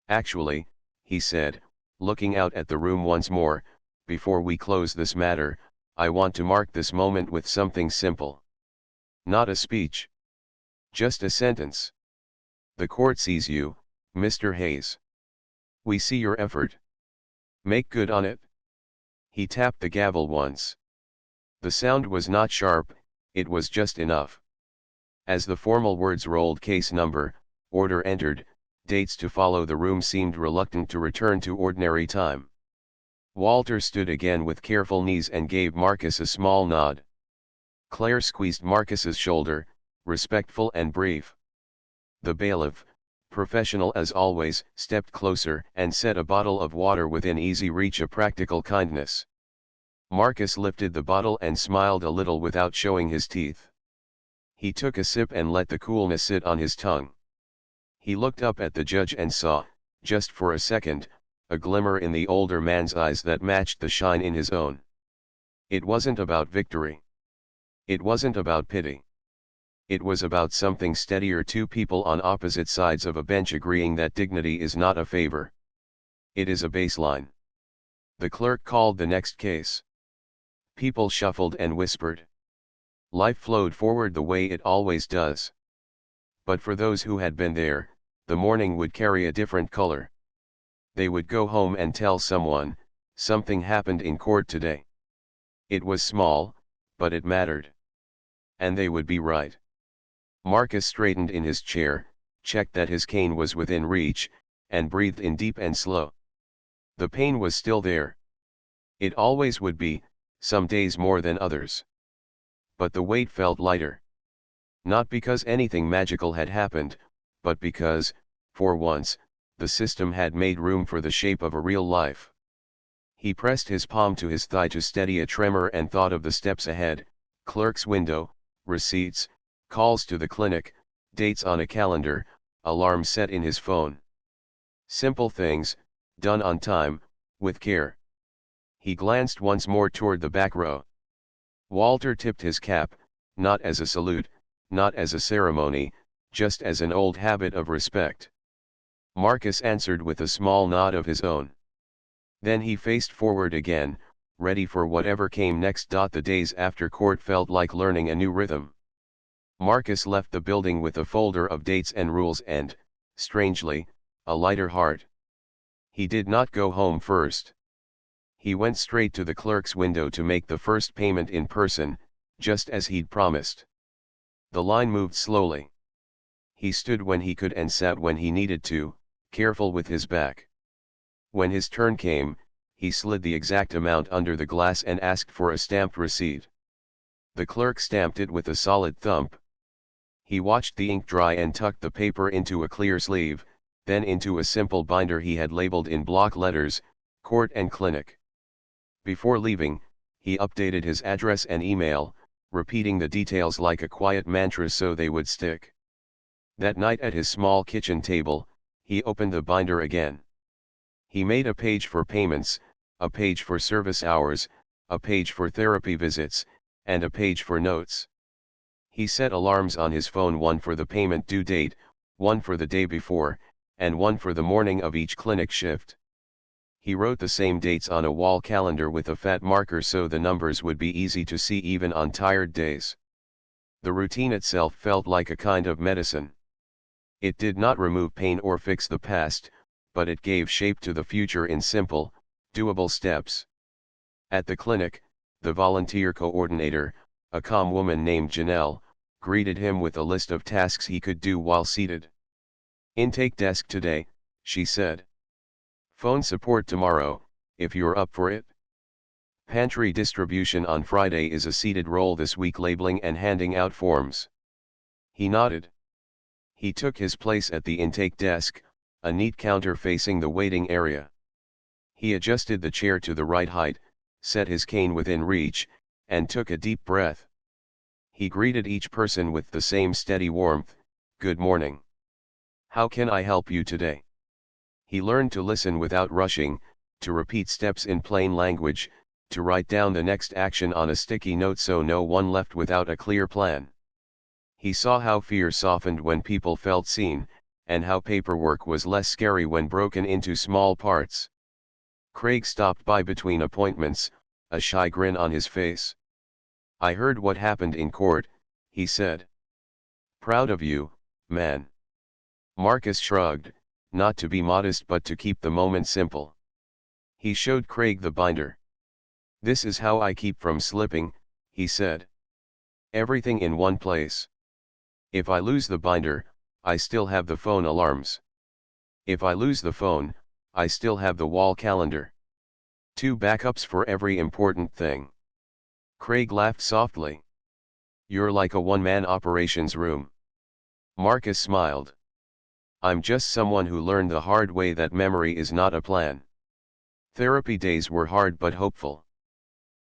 "Actually," he said, looking out at the room once more, "before we close this matter, I want to mark this moment with something simple. Not a speech. Just a sentence. The court sees you, Mr. Hayes. We see your effort. Make good on it." He tapped the gavel once. The sound was not sharp, it was just enough. As the formal words rolled, case number, order entered, dates to follow, the room seemed reluctant to return to ordinary time. Walter stood again with careful knees and gave Marcus a small nod. Claire squeezed Marcus's shoulder, respectful and brief. The bailiff, professional as always, stepped closer and set a bottle of water within easy reach, a practical kindness. Marcus lifted the bottle and smiled a little without showing his teeth. He took a sip and let the coolness sit on his tongue. He looked up at the judge and saw, just for a second, a glimmer in the older man's eyes that matched the shine in his own. It wasn't about victory. It wasn't about pity. It was about something steadier, 2 people on opposite sides of a bench agreeing that dignity is not a favor. It is a baseline. The clerk called the next case. People shuffled and whispered. Life flowed forward the way it always does. But for those who had been there, the morning would carry a different color. They would go home and tell someone, something happened in court today. It was small, but it mattered. And they would be right. Marcus straightened in his chair, checked that his cane was within reach, and breathed in deep and slow. The pain was still there. It always would be, some days more than others. But the weight felt lighter. Not because anything magical had happened, but because, for once, the system had made room for the shape of a real life. He pressed his palm to his thigh to steady a tremor and thought of the steps ahead: clerk's window, receipts, calls to the clinic, dates on a calendar, alarms set in his phone. Simple things, done on time, with care. He glanced once more toward the back row. Walter tipped his cap, not as a salute, not as a ceremony, just as an old habit of respect. Marcus answered with a small nod of his own. Then he faced forward again, ready for whatever came next. The days after court felt like learning a new rhythm. Marcus left the building with a folder of dates and rules and, strangely, a lighter heart. He did not go home first. He went straight to the clerk's window to make the first payment in person, just as he'd promised. The line moved slowly. He stood when he could and sat when he needed to, careful with his back. When his turn came, he slid the exact amount under the glass and asked for a stamped receipt. The clerk stamped it with a solid thump. He watched the ink dry and tucked the paper into a clear sleeve, then into a simple binder he had labeled in block letters, Court and Clinic. Before leaving, he updated his address and email, repeating the details like a quiet mantra so they would stick. That night at his small kitchen table, he opened the binder again. He made a page for payments, a page for service hours, a page for therapy visits, and a page for notes. He set alarms on his phone, one for the payment due date, one for the day before, and one for the morning of each clinic shift. He wrote the same dates on a wall calendar with a fat marker so the numbers would be easy to see even on tired days. The routine itself felt like a kind of medicine. It did not remove pain or fix the past, but it gave shape to the future in simple, doable steps. At the clinic, the volunteer coordinator, a calm woman named Janelle, greeted him with a list of tasks he could do while seated. Intake desk today, she said. Phone support tomorrow, if you're up for it. Pantry distribution on Friday is a seated role this week, labeling and handing out forms. He nodded. He took his place at the intake desk, a neat counter facing the waiting area. He adjusted the chair to the right height, set his cane within reach, and took a deep breath. He greeted each person with the same steady warmth, "Good morning. How can I help you today?" He learned to listen without rushing, to repeat steps in plain language, to write down the next action on a sticky note so no one left without a clear plan. He saw how fear softened when people felt seen, and how paperwork was less scary when broken into small parts. Craig stopped by between appointments, a shy grin on his face. "I heard what happened in court," he said. "Proud of you, man." Marcus shrugged, not to be modest but to keep the moment simple. He showed Craig the binder. "This is how I keep from slipping," he said. "Everything in one place. If I lose the binder, I still have the phone alarms. If I lose the phone, I still have the wall calendar. 2 backups for every important thing." Craig laughed softly. "You're like a one-man operations room." Marcus smiled. "I'm just someone who learned the hard way that memory is not a plan." Therapy days were hard but hopeful.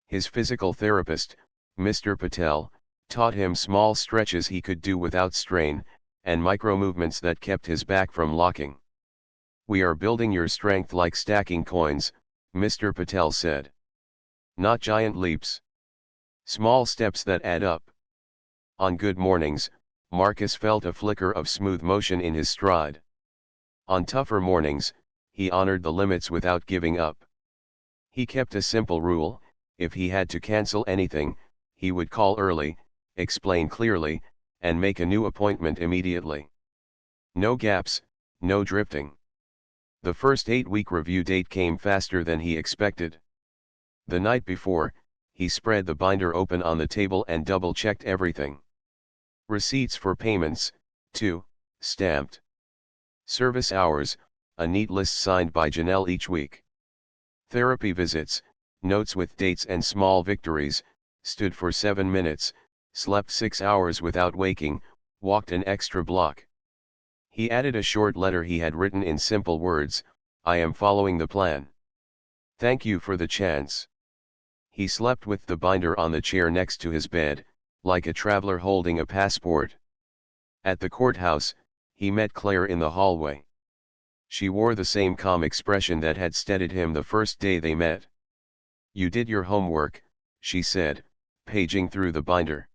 His physical therapist, Mr. Patel, taught him small stretches he could do without strain, and micro-movements that kept his back from locking. "We are building your strength like stacking coins," Mr. Patel said. "Not giant leaps. Small steps that add up." On good mornings, Marcus felt a flicker of smooth motion in his stride. On tougher mornings, he honored the limits without giving up. He kept a simple rule: if he had to cancel anything, he would call early, explain clearly, and make a new appointment immediately. No gaps, no drifting. The first 8-week review date came faster than he expected. The night before, he spread the binder open on the table and double-checked everything. Receipts for payments, too, stamped. Service hours, a neat list signed by Janelle each week. Therapy visits, notes with dates and small victories, stood for 7 minutes, slept 6 hours without waking, walked an extra block. He added a short letter he had written in simple words, "I am following the plan. Thank you for the chance." He slept with the binder on the chair next to his bed, like a traveler holding a passport. At the courthouse, he met Claire in the hallway. She wore the same calm expression that had steadied him the first day they met. "You did your homework," she said, paging through the binder.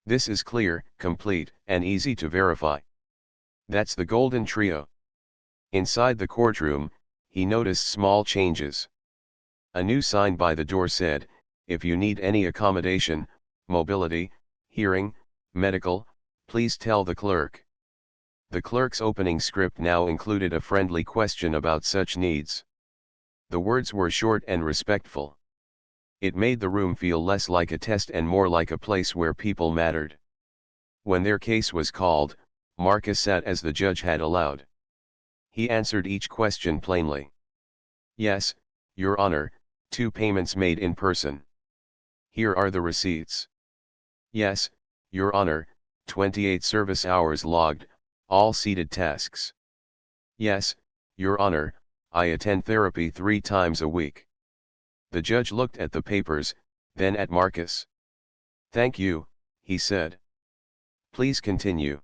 "This is clear, complete, and easy to verify. That's the golden trio." Inside the courtroom, he noticed small changes. A new sign by the door said, "If you need any accommodation, mobility, hearing, medical, please tell the clerk." The clerk's opening script now included a friendly question about such needs. The words were short and respectful. It made the room feel less like a test and more like a place where people mattered. When their case was called, Marcus sat as the judge had allowed. He answered each question plainly. "Yes, Your Honor, 2 payments made in person. Here are the receipts." "Yes, Your Honor, 28 service hours logged, all seated tasks." "Yes, Your Honor, I attend therapy 3 times a week." The judge looked at the papers, then at Marcus. "Thank you," he said. "Please continue."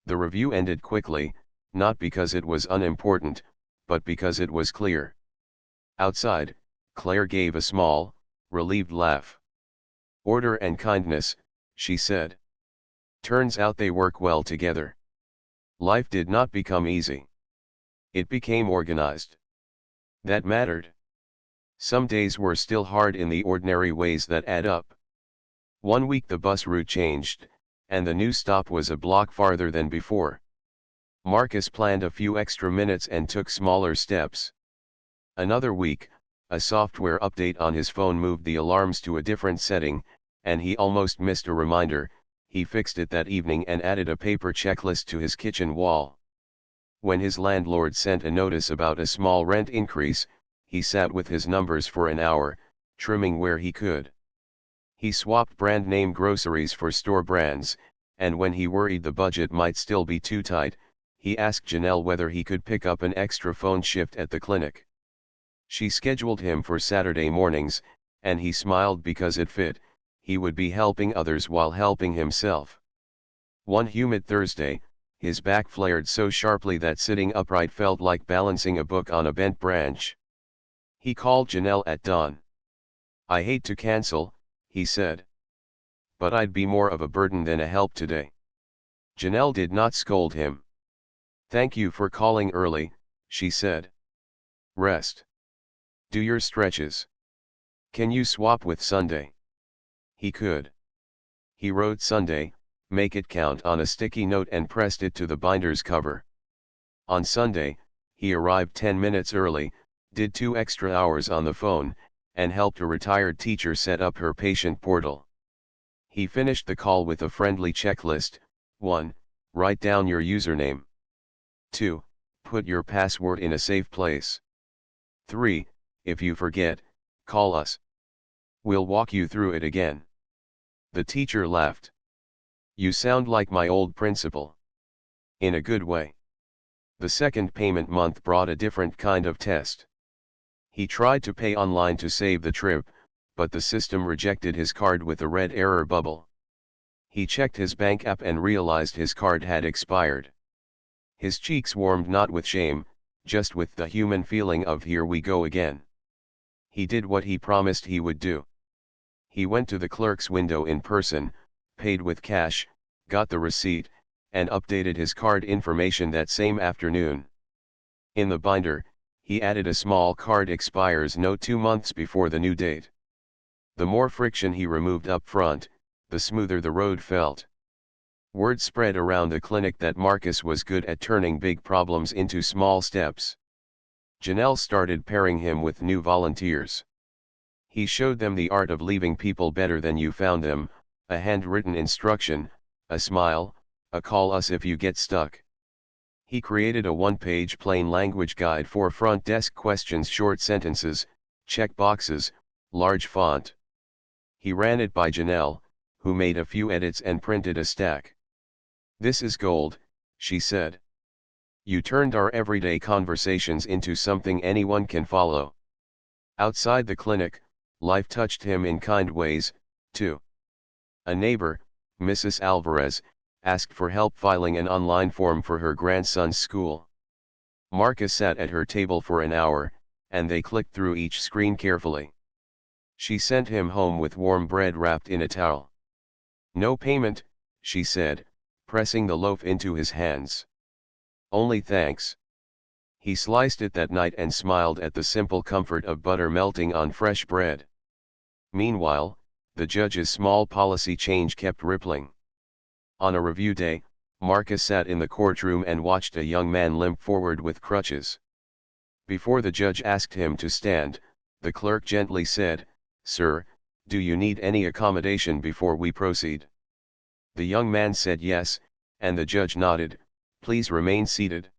The review ended quickly, not because it was unimportant, but because it was clear. Outside, Claire gave a small, relieved laugh. "Order and kindness," she said. "Turns out they work well together." Life did not become easy. It became organized. That mattered. Some days were still hard in the ordinary ways that add up. One week the bus route changed, and the new stop was a block farther than before. Marcus planned a few extra minutes and took smaller steps. Another week, a software update on his phone moved the alarms to a different setting, and he almost missed a reminder. He fixed it that evening and added a paper checklist to his kitchen wall. When his landlord sent a notice about a small rent increase, he sat with his numbers for an hour, trimming where he could. He swapped brand name groceries for store brands, and when he worried the budget might still be too tight, he asked Janelle whether he could pick up an extra phone shift at the clinic. She scheduled him for Saturday mornings, and he smiled because it fit. He would be helping others while helping himself. One humid Thursday, his back flared so sharply that sitting upright felt like balancing a book on a bent branch. He called Janelle at dawn. "I hate to cancel," he said. "But I'd be more of a burden than a help today." Janelle did not scold him. "Thank you for calling early," she said. "Rest. Do your stretches. Can you swap with Sunday?" He could. He wrote Sunday, "Make it count" on a sticky note and pressed it to the binder's cover. On Sunday, he arrived 10 minutes early, did 2 extra hours on the phone, and helped a retired teacher set up her patient portal. He finished the call with a friendly checklist. 1. Write down your username. 2. Put your password in a safe place. 3. If you forget, call us. We'll walk you through it again. The teacher laughed. "You sound like my old principal." In a good way. The second payment month brought a different kind of test. He tried to pay online to save the trip, but the system rejected his card with a red error bubble. He checked his bank app and realized his card had expired. His cheeks warmed not with shame, just with the human feeling of "here we go again." He did what he promised he would do. He went to the clerk's window in person, paid with cash, got the receipt, and updated his card information that same afternoon. In the binder, he added a small "card expires no 2 months before the new date." The more friction he removed up front, the smoother the road felt. Word spread around the clinic that Marcus was good at turning big problems into small steps. Janelle started pairing him with new volunteers. He showed them the art of leaving people better than you found them, a handwritten instruction, a smile, a "call us if you get stuck." He created a one-page plain language guide for front desk questions, short sentences, check boxes, large font. He ran it by Janelle, who made a few edits and printed a stack. "This is gold," she said. "You turned our everyday conversations into something anyone can follow." Outside the clinic, life touched him in kind ways, too. A neighbor, Mrs. Alvarez, asked for help filing an online form for her grandson's school. Marcus sat at her table for an hour, and they clicked through each screen carefully. She sent him home with warm bread wrapped in a towel. "No payment," she said, pressing the loaf into his hands. "Only thanks." He sliced it that night and smiled at the simple comfort of butter melting on fresh bread. Meanwhile, the judge's small policy change kept rippling. On a review day, Marcus sat in the courtroom and watched a young man limp forward with crutches. Before the judge asked him to stand, the clerk gently said, "Sir, do you need any accommodation before we proceed?" The young man said yes, and the judge nodded, "Please remain seated."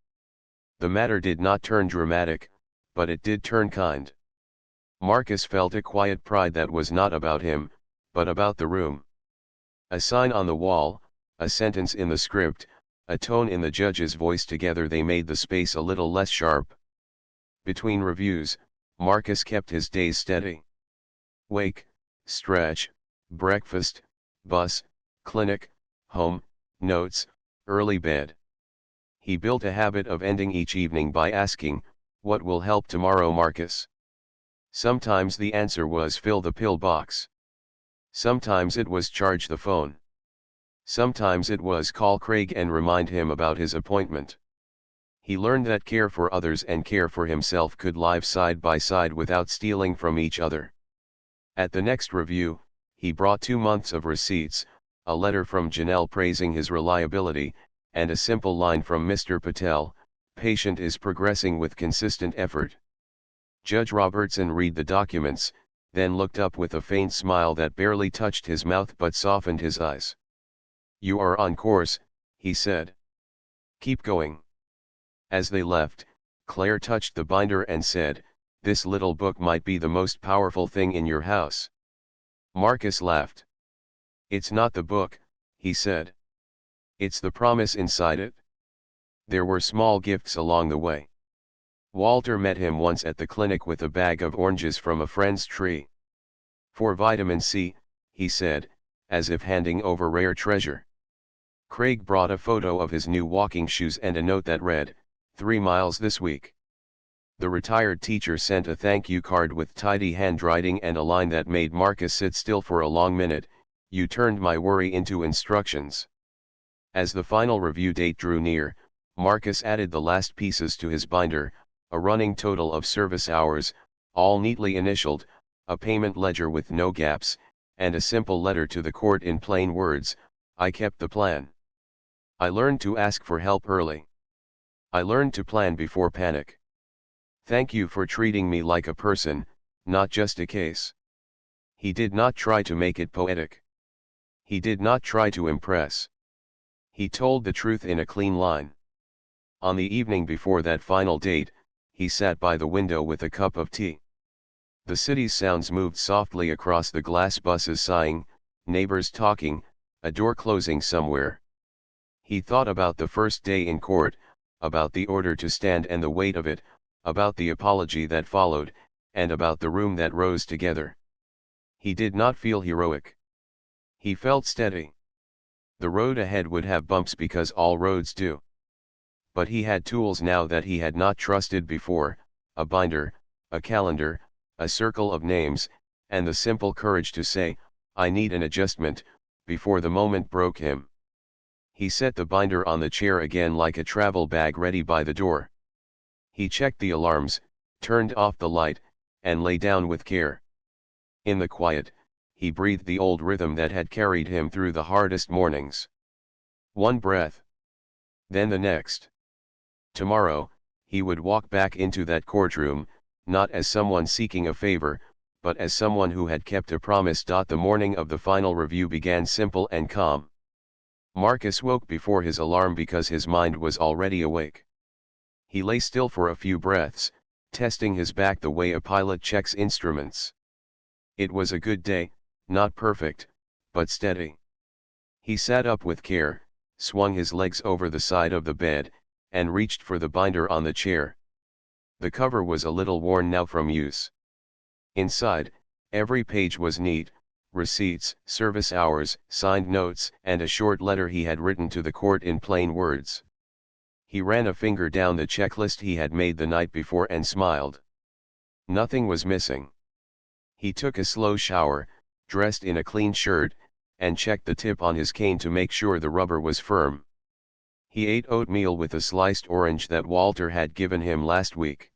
The matter did not turn dramatic, but it did turn kind. Marcus felt a quiet pride that was not about him, but about the room. A sign on the wall, a sentence in the script, a tone in the judge's voice, together they made the space a little less sharp. Between reviews, Marcus kept his days steady. Wake, stretch, breakfast, bus, clinic, home, notes, early bed. He built a habit of ending each evening by asking, "What will help tomorrow, Marcus?" Sometimes the answer was fill the pill box. Sometimes it was charge the phone. Sometimes it was call Craig and remind him about his appointment. He learned that care for others and care for himself could live side by side without stealing from each other. At the next review, he brought 2 months of receipts, a letter from Janelle praising his reliability, and a simple line from Mr. Patel, "Patient is progressing with consistent effort." Judge Robertson read the documents, then looked up with a faint smile that barely touched his mouth but softened his eyes. "You are on course," he said. "Keep going." As they left, Claire touched the binder and said, "This little book might be the most powerful thing in your house." Marcus laughed. "It's not the book," he said. "It's the promise inside it." There were small gifts along the way. Walter met him once at the clinic with a bag of oranges from a friend's tree. "For vitamin C," he said, as if handing over rare treasure. Craig brought a photo of his new walking shoes and a note that read, 3 miles this week. The retired teacher sent a thank you card with tidy handwriting and a line that made Marcus sit still for a long minute, "You turned my worry into instructions." As the final review date drew near, Marcus added the last pieces to his binder, a running total of service hours, all neatly initialed, a payment ledger with no gaps, and a simple letter to the court in plain words, "I kept the plan. I learned to ask for help early. I learned to plan before panic. Thank you for treating me like a person, not just a case." He did not try to make it poetic. He did not try to impress. He told the truth in a clean line. On the evening before that final date, he sat by the window with a cup of tea. The city's sounds moved softly across the glass, buses sighing, neighbors talking, a door closing somewhere. He thought about the first day in court, about the order to stand and the weight of it, about the apology that followed, and about the room that rose together. He did not feel heroic. He felt steady. The road ahead would have bumps because all roads do. But he had tools now that he had not trusted before, a binder, a calendar, a circle of names, and the simple courage to say, "I need an adjustment," before the moment broke him. He set the binder on the chair again like a travel bag ready by the door. He checked the alarms, turned off the light, and lay down with care. In the quiet, he breathed the old rhythm that had carried him through the hardest mornings. One breath. Then the next. Tomorrow, he would walk back into that courtroom, not as someone seeking a favor, but as someone who had kept a promise. The morning of the final review began simple and calm. Marcus woke before his alarm because his mind was already awake. He lay still for a few breaths, testing his back the way a pilot checks instruments. It was a good day, not perfect, but steady. He sat up with care, swung his legs over the side of the bed, and reached for the binder on the chair. The cover was a little worn now from use. Inside, every page was neat: receipts, service hours, signed notes, and a short letter he had written to the court in plain words. He ran a finger down the checklist he had made the night before and smiled. Nothing was missing. He took a slow shower, dressed in a clean shirt, and checked the tip on his cane to make sure the rubber was firm. He ate oatmeal with a sliced orange that Walter had given him last week.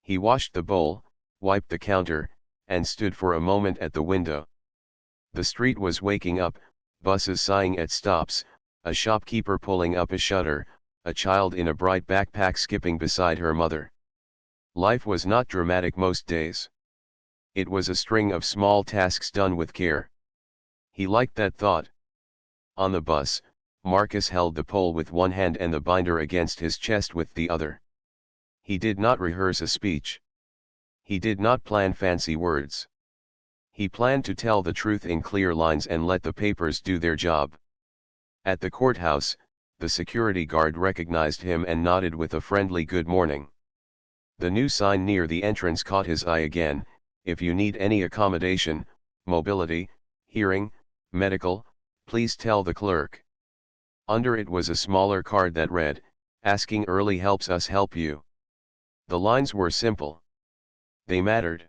He washed the bowl, wiped the counter, and stood for a moment at the window. The street was waking up, buses sighing at stops, a shopkeeper pulling up a shutter, a child in a bright backpack skipping beside her mother. Life was not dramatic most days. It was a string of small tasks done with care. He liked that thought. On the bus, Marcus held the pole with one hand and the binder against his chest with the other. He did not rehearse a speech. He did not plan fancy words. He planned to tell the truth in clear lines and let the papers do their job. At the courthouse, the security guard recognized him and nodded with a friendly good morning. The new sign near the entrance caught his eye again: if you need any accommodation, mobility, hearing, medical, please tell the clerk. Under it was a smaller card that read, "Asking early helps us help you." The lines were simple. They mattered.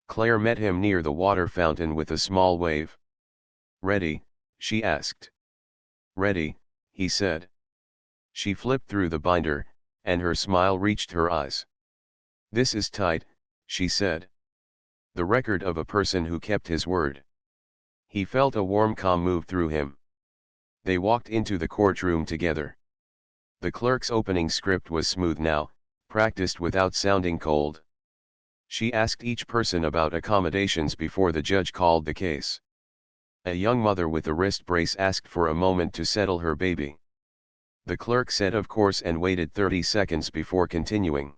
Claire met him near the water fountain with a small wave. "Ready?" she asked. "Ready," he said. She flipped through the binder, and her smile reached her eyes. "This is tight," she said. The record of a person who kept his word. He felt a warm calm move through him. They walked into the courtroom together. The clerk's opening script was smooth now, practiced without sounding cold. She asked each person about accommodations before the judge called the case. A young mother with a wrist brace asked for a moment to settle her baby. The clerk said of course and waited 30 seconds before continuing.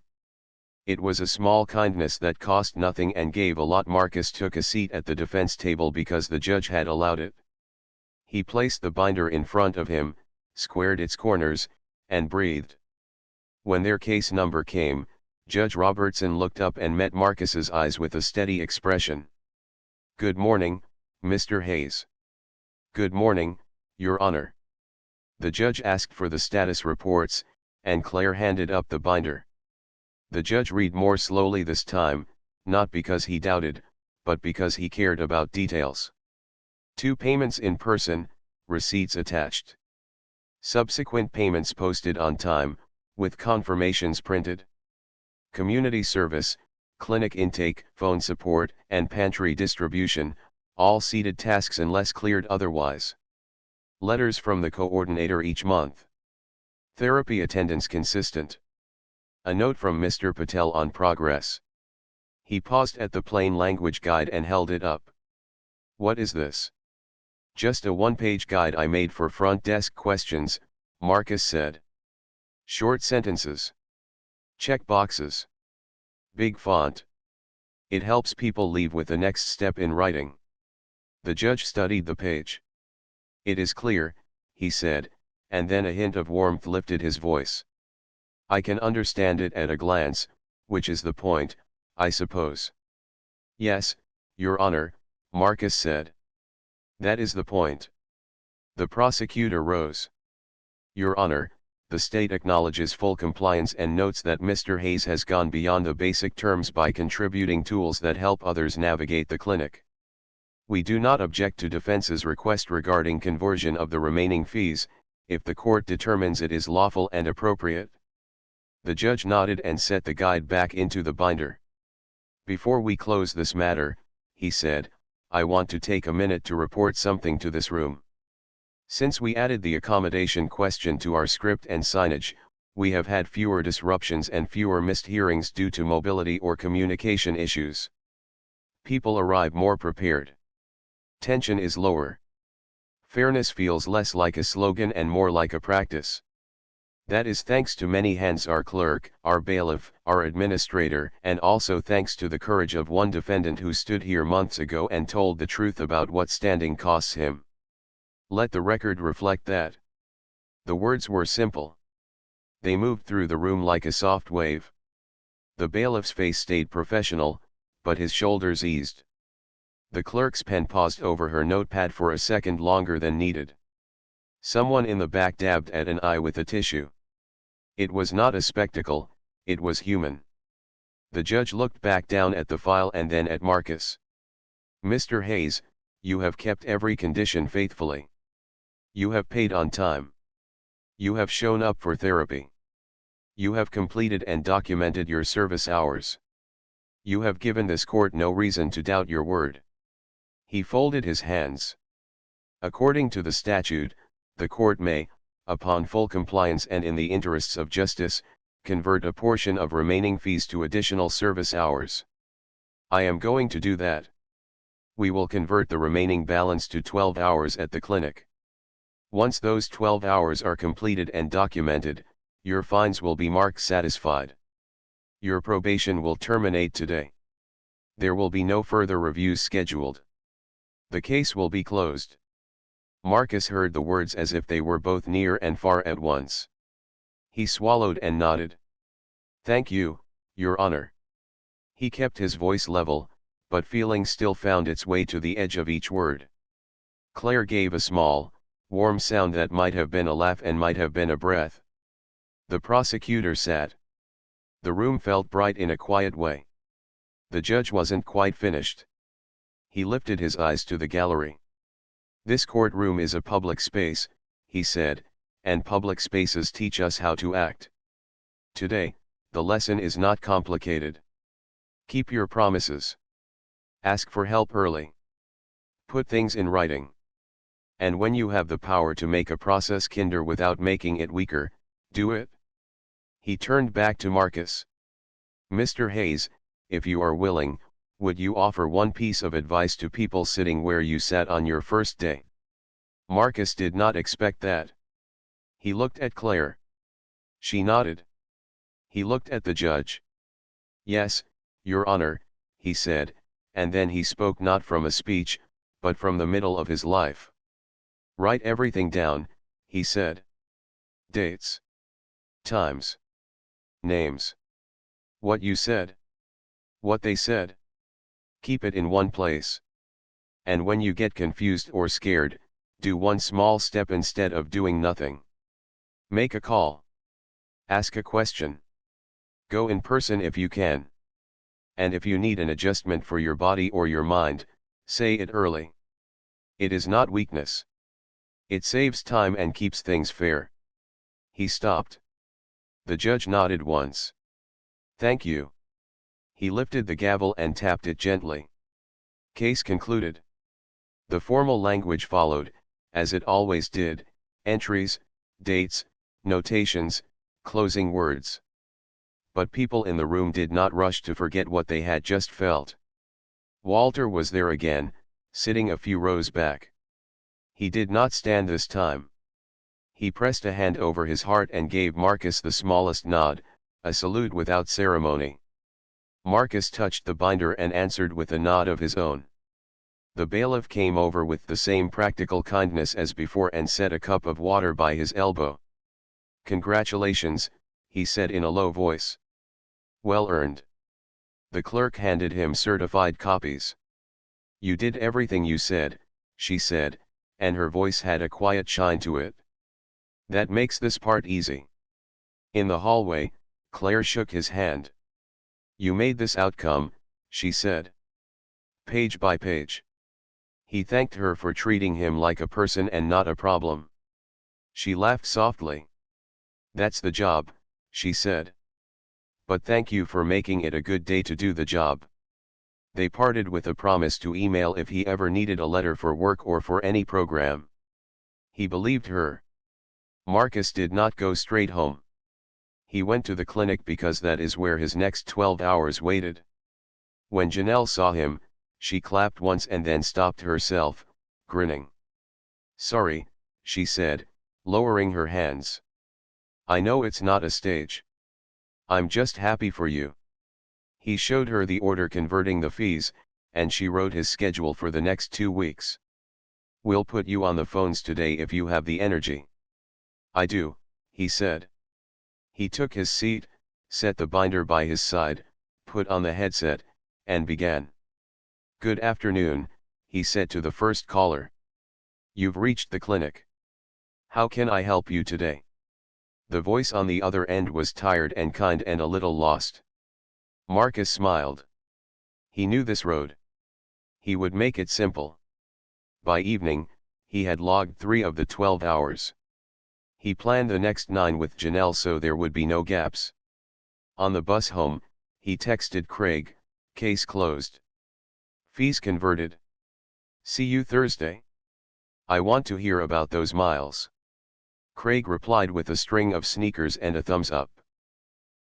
It was a small kindness that cost nothing and gave a lot. Marcus took a seat at the defense table because the judge had allowed it. He placed the binder in front of him, squared its corners, and breathed. When their case number came, Judge Robertson looked up and met Marcus's eyes with a steady expression. "Good morning, Mr. Hayes." "Good morning, Your Honor." The judge asked for the status reports, and Claire handed up the binder. The judge read more slowly this time, not because he doubted, but because he cared about details. 2 payments in person, receipts attached. Subsequent payments posted on time, with confirmations printed. Community service, clinic intake, phone support, and pantry distribution, all seated tasks unless cleared otherwise. Letters from the coordinator each month. Therapy attendance consistent. A note from Mr. Patel on progress. He paused at the plain language guide and held it up. "What is this?" "Just a one-page guide I made for front desk questions," Marcus said. "Short sentences. Check boxes. Big font. It helps people leave with the next step in writing." The judge studied the page. "It is clear," he said, and then a hint of warmth lifted his voice. "I can understand it at a glance, which is the point, I suppose." "Yes, Your Honor," Marcus said. "That is the point." The prosecutor rose. "Your Honor, the state acknowledges full compliance and notes that Mr. Hayes has gone beyond the basic terms by contributing tools that help others navigate the clinic. We do not object to defense's request regarding conversion of the remaining fees, if the court determines it is lawful and appropriate." The judge nodded and set the guide back into the binder. "Before we close this matter," he said, "I want to take a minute to report something to this room. Since we added the accommodation question to our script and signage, we have had fewer disruptions and fewer missed hearings due to mobility or communication issues. People arrive more prepared. Tension is lower. Fairness feels less like a slogan and more like a practice. That is thanks to many hands: our clerk, our bailiff, our administrator, and also thanks to the courage of one defendant who stood here months ago and told the truth about what standing costs him. Let the record reflect that. The words were simple. They moved through the room like a soft wave. The bailiff's face stayed professional, but his shoulders eased. The clerk's pen paused over her notepad for a second longer than needed. Someone in the back dabbed at an eye with a tissue. It was not a spectacle, it was human. The judge looked back down at the file and then at Marcus. "Mr. Hayes, you have kept every condition faithfully. You have paid on time. You have shown up for therapy. You have completed and documented your service hours. You have given this court no reason to doubt your word." He folded his hands. According to the statute, the court may, upon full compliance and in the interests of justice, convert a portion of remaining fees to additional service hours. I am going to do that. We will convert the remaining balance to 12 hours at the clinic. Once those 12 hours are completed and documented, your fines will be marked satisfied. Your probation will terminate today. There will be no further reviews scheduled. The case will be closed. Marcus heard the words as if they were both near and far at once. He swallowed and nodded. "Thank you, Your Honor." He kept his voice level, but feeling still found its way to the edge of each word. Claire gave a small, warm sound that might have been a laugh and might have been a breath. The prosecutor sat. The room felt bright in a quiet way. The judge wasn't quite finished. He lifted his eyes to the gallery. "This courtroom is a public space," he said, "and public spaces teach us how to act. Today, the lesson is not complicated. Keep your promises. Ask for help early. Put things in writing. And when you have the power to make a process kinder without making it weaker, do it." He turned back to Marcus. "Mr. Hayes, if you are willing, would you offer one piece of advice to people sitting where you sat on your first day?" Marcus did not expect that. He looked at Claire. She nodded. He looked at the judge. "Yes, Your Honor," he said, and then he spoke not from a speech, but from the middle of his life. "Write everything down," he said. "Dates. Times. Names. What you said. What they said. Keep it in one place. And when you get confused or scared, do one small step instead of doing nothing. Make a call. Ask a question. Go in person if you can. And if you need an adjustment for your body or your mind, say it early. It is not weakness. It saves time and keeps things fair." He stopped. The judge nodded once. "Thank you." He lifted the gavel and tapped it gently. Case concluded. The formal language followed, as it always did: entries, dates, notations, closing words. But people in the room did not rush to forget what they had just felt. Walter was there again, sitting a few rows back. He did not stand this time. He pressed a hand over his heart and gave Marcus the smallest nod, a salute without ceremony. Marcus touched the binder and answered with a nod of his own. The bailiff came over with the same practical kindness as before and set a cup of water by his elbow. "Congratulations," he said in a low voice. "Well earned." The clerk handed him certified copies. "You did everything you said," she said, and her voice had a quiet shine to it. "That makes this part easy." In the hallway, Claire shook his hand. "You made this outcome," she said. "Page by page." He thanked her for treating him like a person and not a problem. She laughed softly. "That's the job," she said. "But thank you for making it a good day to do the job." They parted with a promise to email if he ever needed a letter for work or for any program. He believed her. Marcus did not go straight home. He went to the clinic because that is where his next 12 hours waited. When Janelle saw him, she clapped once and then stopped herself, grinning. Sorry, she said, lowering her hands. I know it's not a stage. I'm just happy for you. He showed her the order converting the fees, and she wrote his schedule for the next 2 weeks. We'll put you on the phones today if you have the energy. I do, he said. He took his seat, set the binder by his side, put on the headset, and began. Good afternoon, he said to the first caller. You've reached the clinic. How can I help you today? The voice on the other end was tired and kind and a little lost. Marcus smiled. He knew this road. He would make it simple. By evening, he had logged 3 of the 12 hours. He planned the next 9 with Janelle so there would be no gaps. On the bus home, he texted Craig, case closed. Fees converted. See you Thursday. I want to hear about those miles. Craig replied with a string of sneakers and a thumbs up.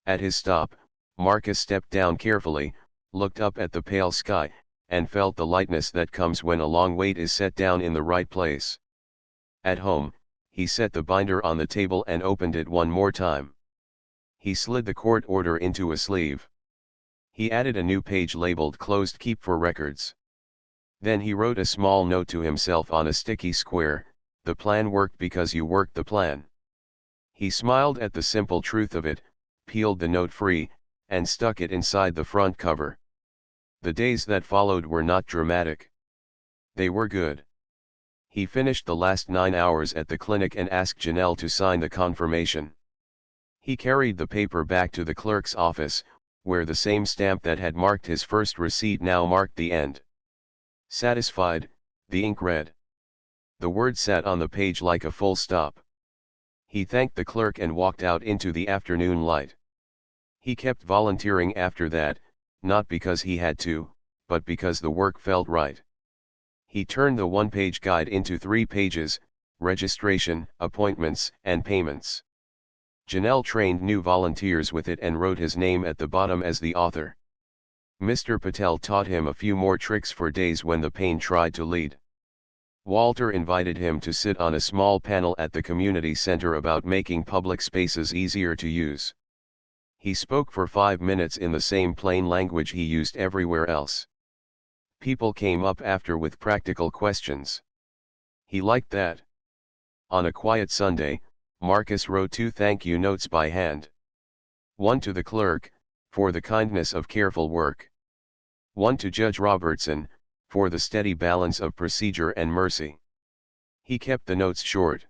At his stop, Marcus stepped down carefully, looked up at the pale sky, and felt the lightness that comes when a long weight is set down in the right place. At home, he set the binder on the table and opened it one more time. He slid the court order into a sleeve. He added a new page labeled Closed Keep for Records. Then he wrote a small note to himself on a sticky square, the plan worked because you worked the plan. He smiled at the simple truth of it, peeled the note free, and stuck it inside the front cover. The days that followed were not dramatic. They were good. He finished the last 9 hours at the clinic and asked Janelle to sign the confirmation. He carried the paper back to the clerk's office, where the same stamp that had marked his first receipt now marked the end. Satisfied, the ink read. The word sat on the page like a full stop. He thanked the clerk and walked out into the afternoon light. He kept volunteering after that, not because he had to, but because the work felt right. He turned the one-page guide into 3 pages, registration, appointments, and payments. Janelle trained new volunteers with it and wrote his name at the bottom as the author. Mr. Patel taught him a few more tricks for days when the pain tried to lead. Walter invited him to sit on a small panel at the community center about making public spaces easier to use. He spoke for 5 minutes in the same plain language he used everywhere else. People came up after with practical questions. He liked that. On a quiet Sunday, Marcus wrote 2 thank you notes by hand. One to the clerk, for the kindness of careful work. One to Judge Robertson, for the steady balance of procedure and mercy. He kept the notes short.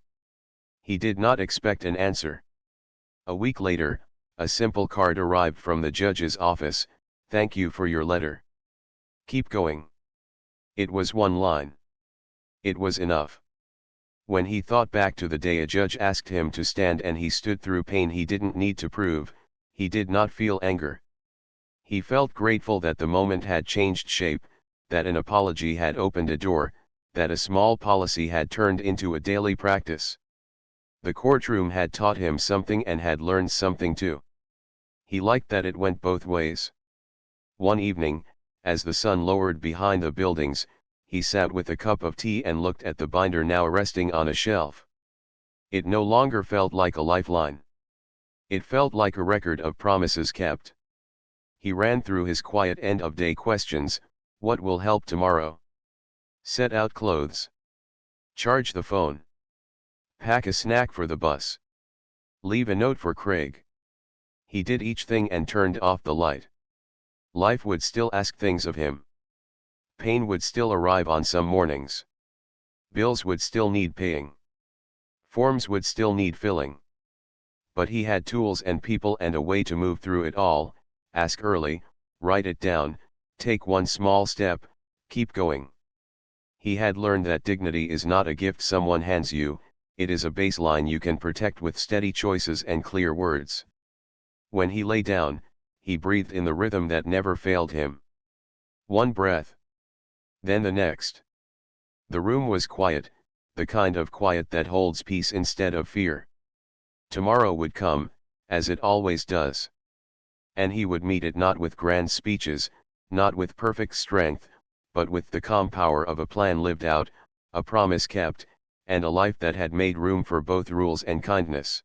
He did not expect an answer. A week later, a simple card arrived from the judge's office, "Thank you for your letter. Keep going." It was 1 line. It was enough. When he thought back to the day a judge asked him to stand and he stood through pain he didn't need to prove, he did not feel anger. He felt grateful that the moment had changed shape, that an apology had opened a door, that a small policy had turned into a daily practice. The courtroom had taught him something and had learned something too. He liked that it went both ways. One evening, as the sun lowered behind the buildings, he sat with a cup of tea and looked at the binder now resting on a shelf. It no longer felt like a lifeline. It felt like a record of promises kept. He ran through his quiet end-of-day questions: what will help tomorrow? Set out clothes. Charge the phone. Pack a snack for the bus. Leave a note for Craig. He did each thing and turned off the light. Life would still ask things of him. Pain would still arrive on some mornings. Bills would still need paying. Forms would still need filling. But he had tools and people and a way to move through it all: ask early, write it down, take one small step, keep going. He had learned that dignity is not a gift someone hands you, it is a baseline you can protect with steady choices and clear words. When he lay down, he breathed in the rhythm that never failed him. One breath. Then the next. The room was quiet, the kind of quiet that holds peace instead of fear. Tomorrow would come, as it always does. And he would meet it not with grand speeches, not with perfect strength, but with the calm power of a plan lived out, a promise kept, and a life that had made room for both rules and kindness.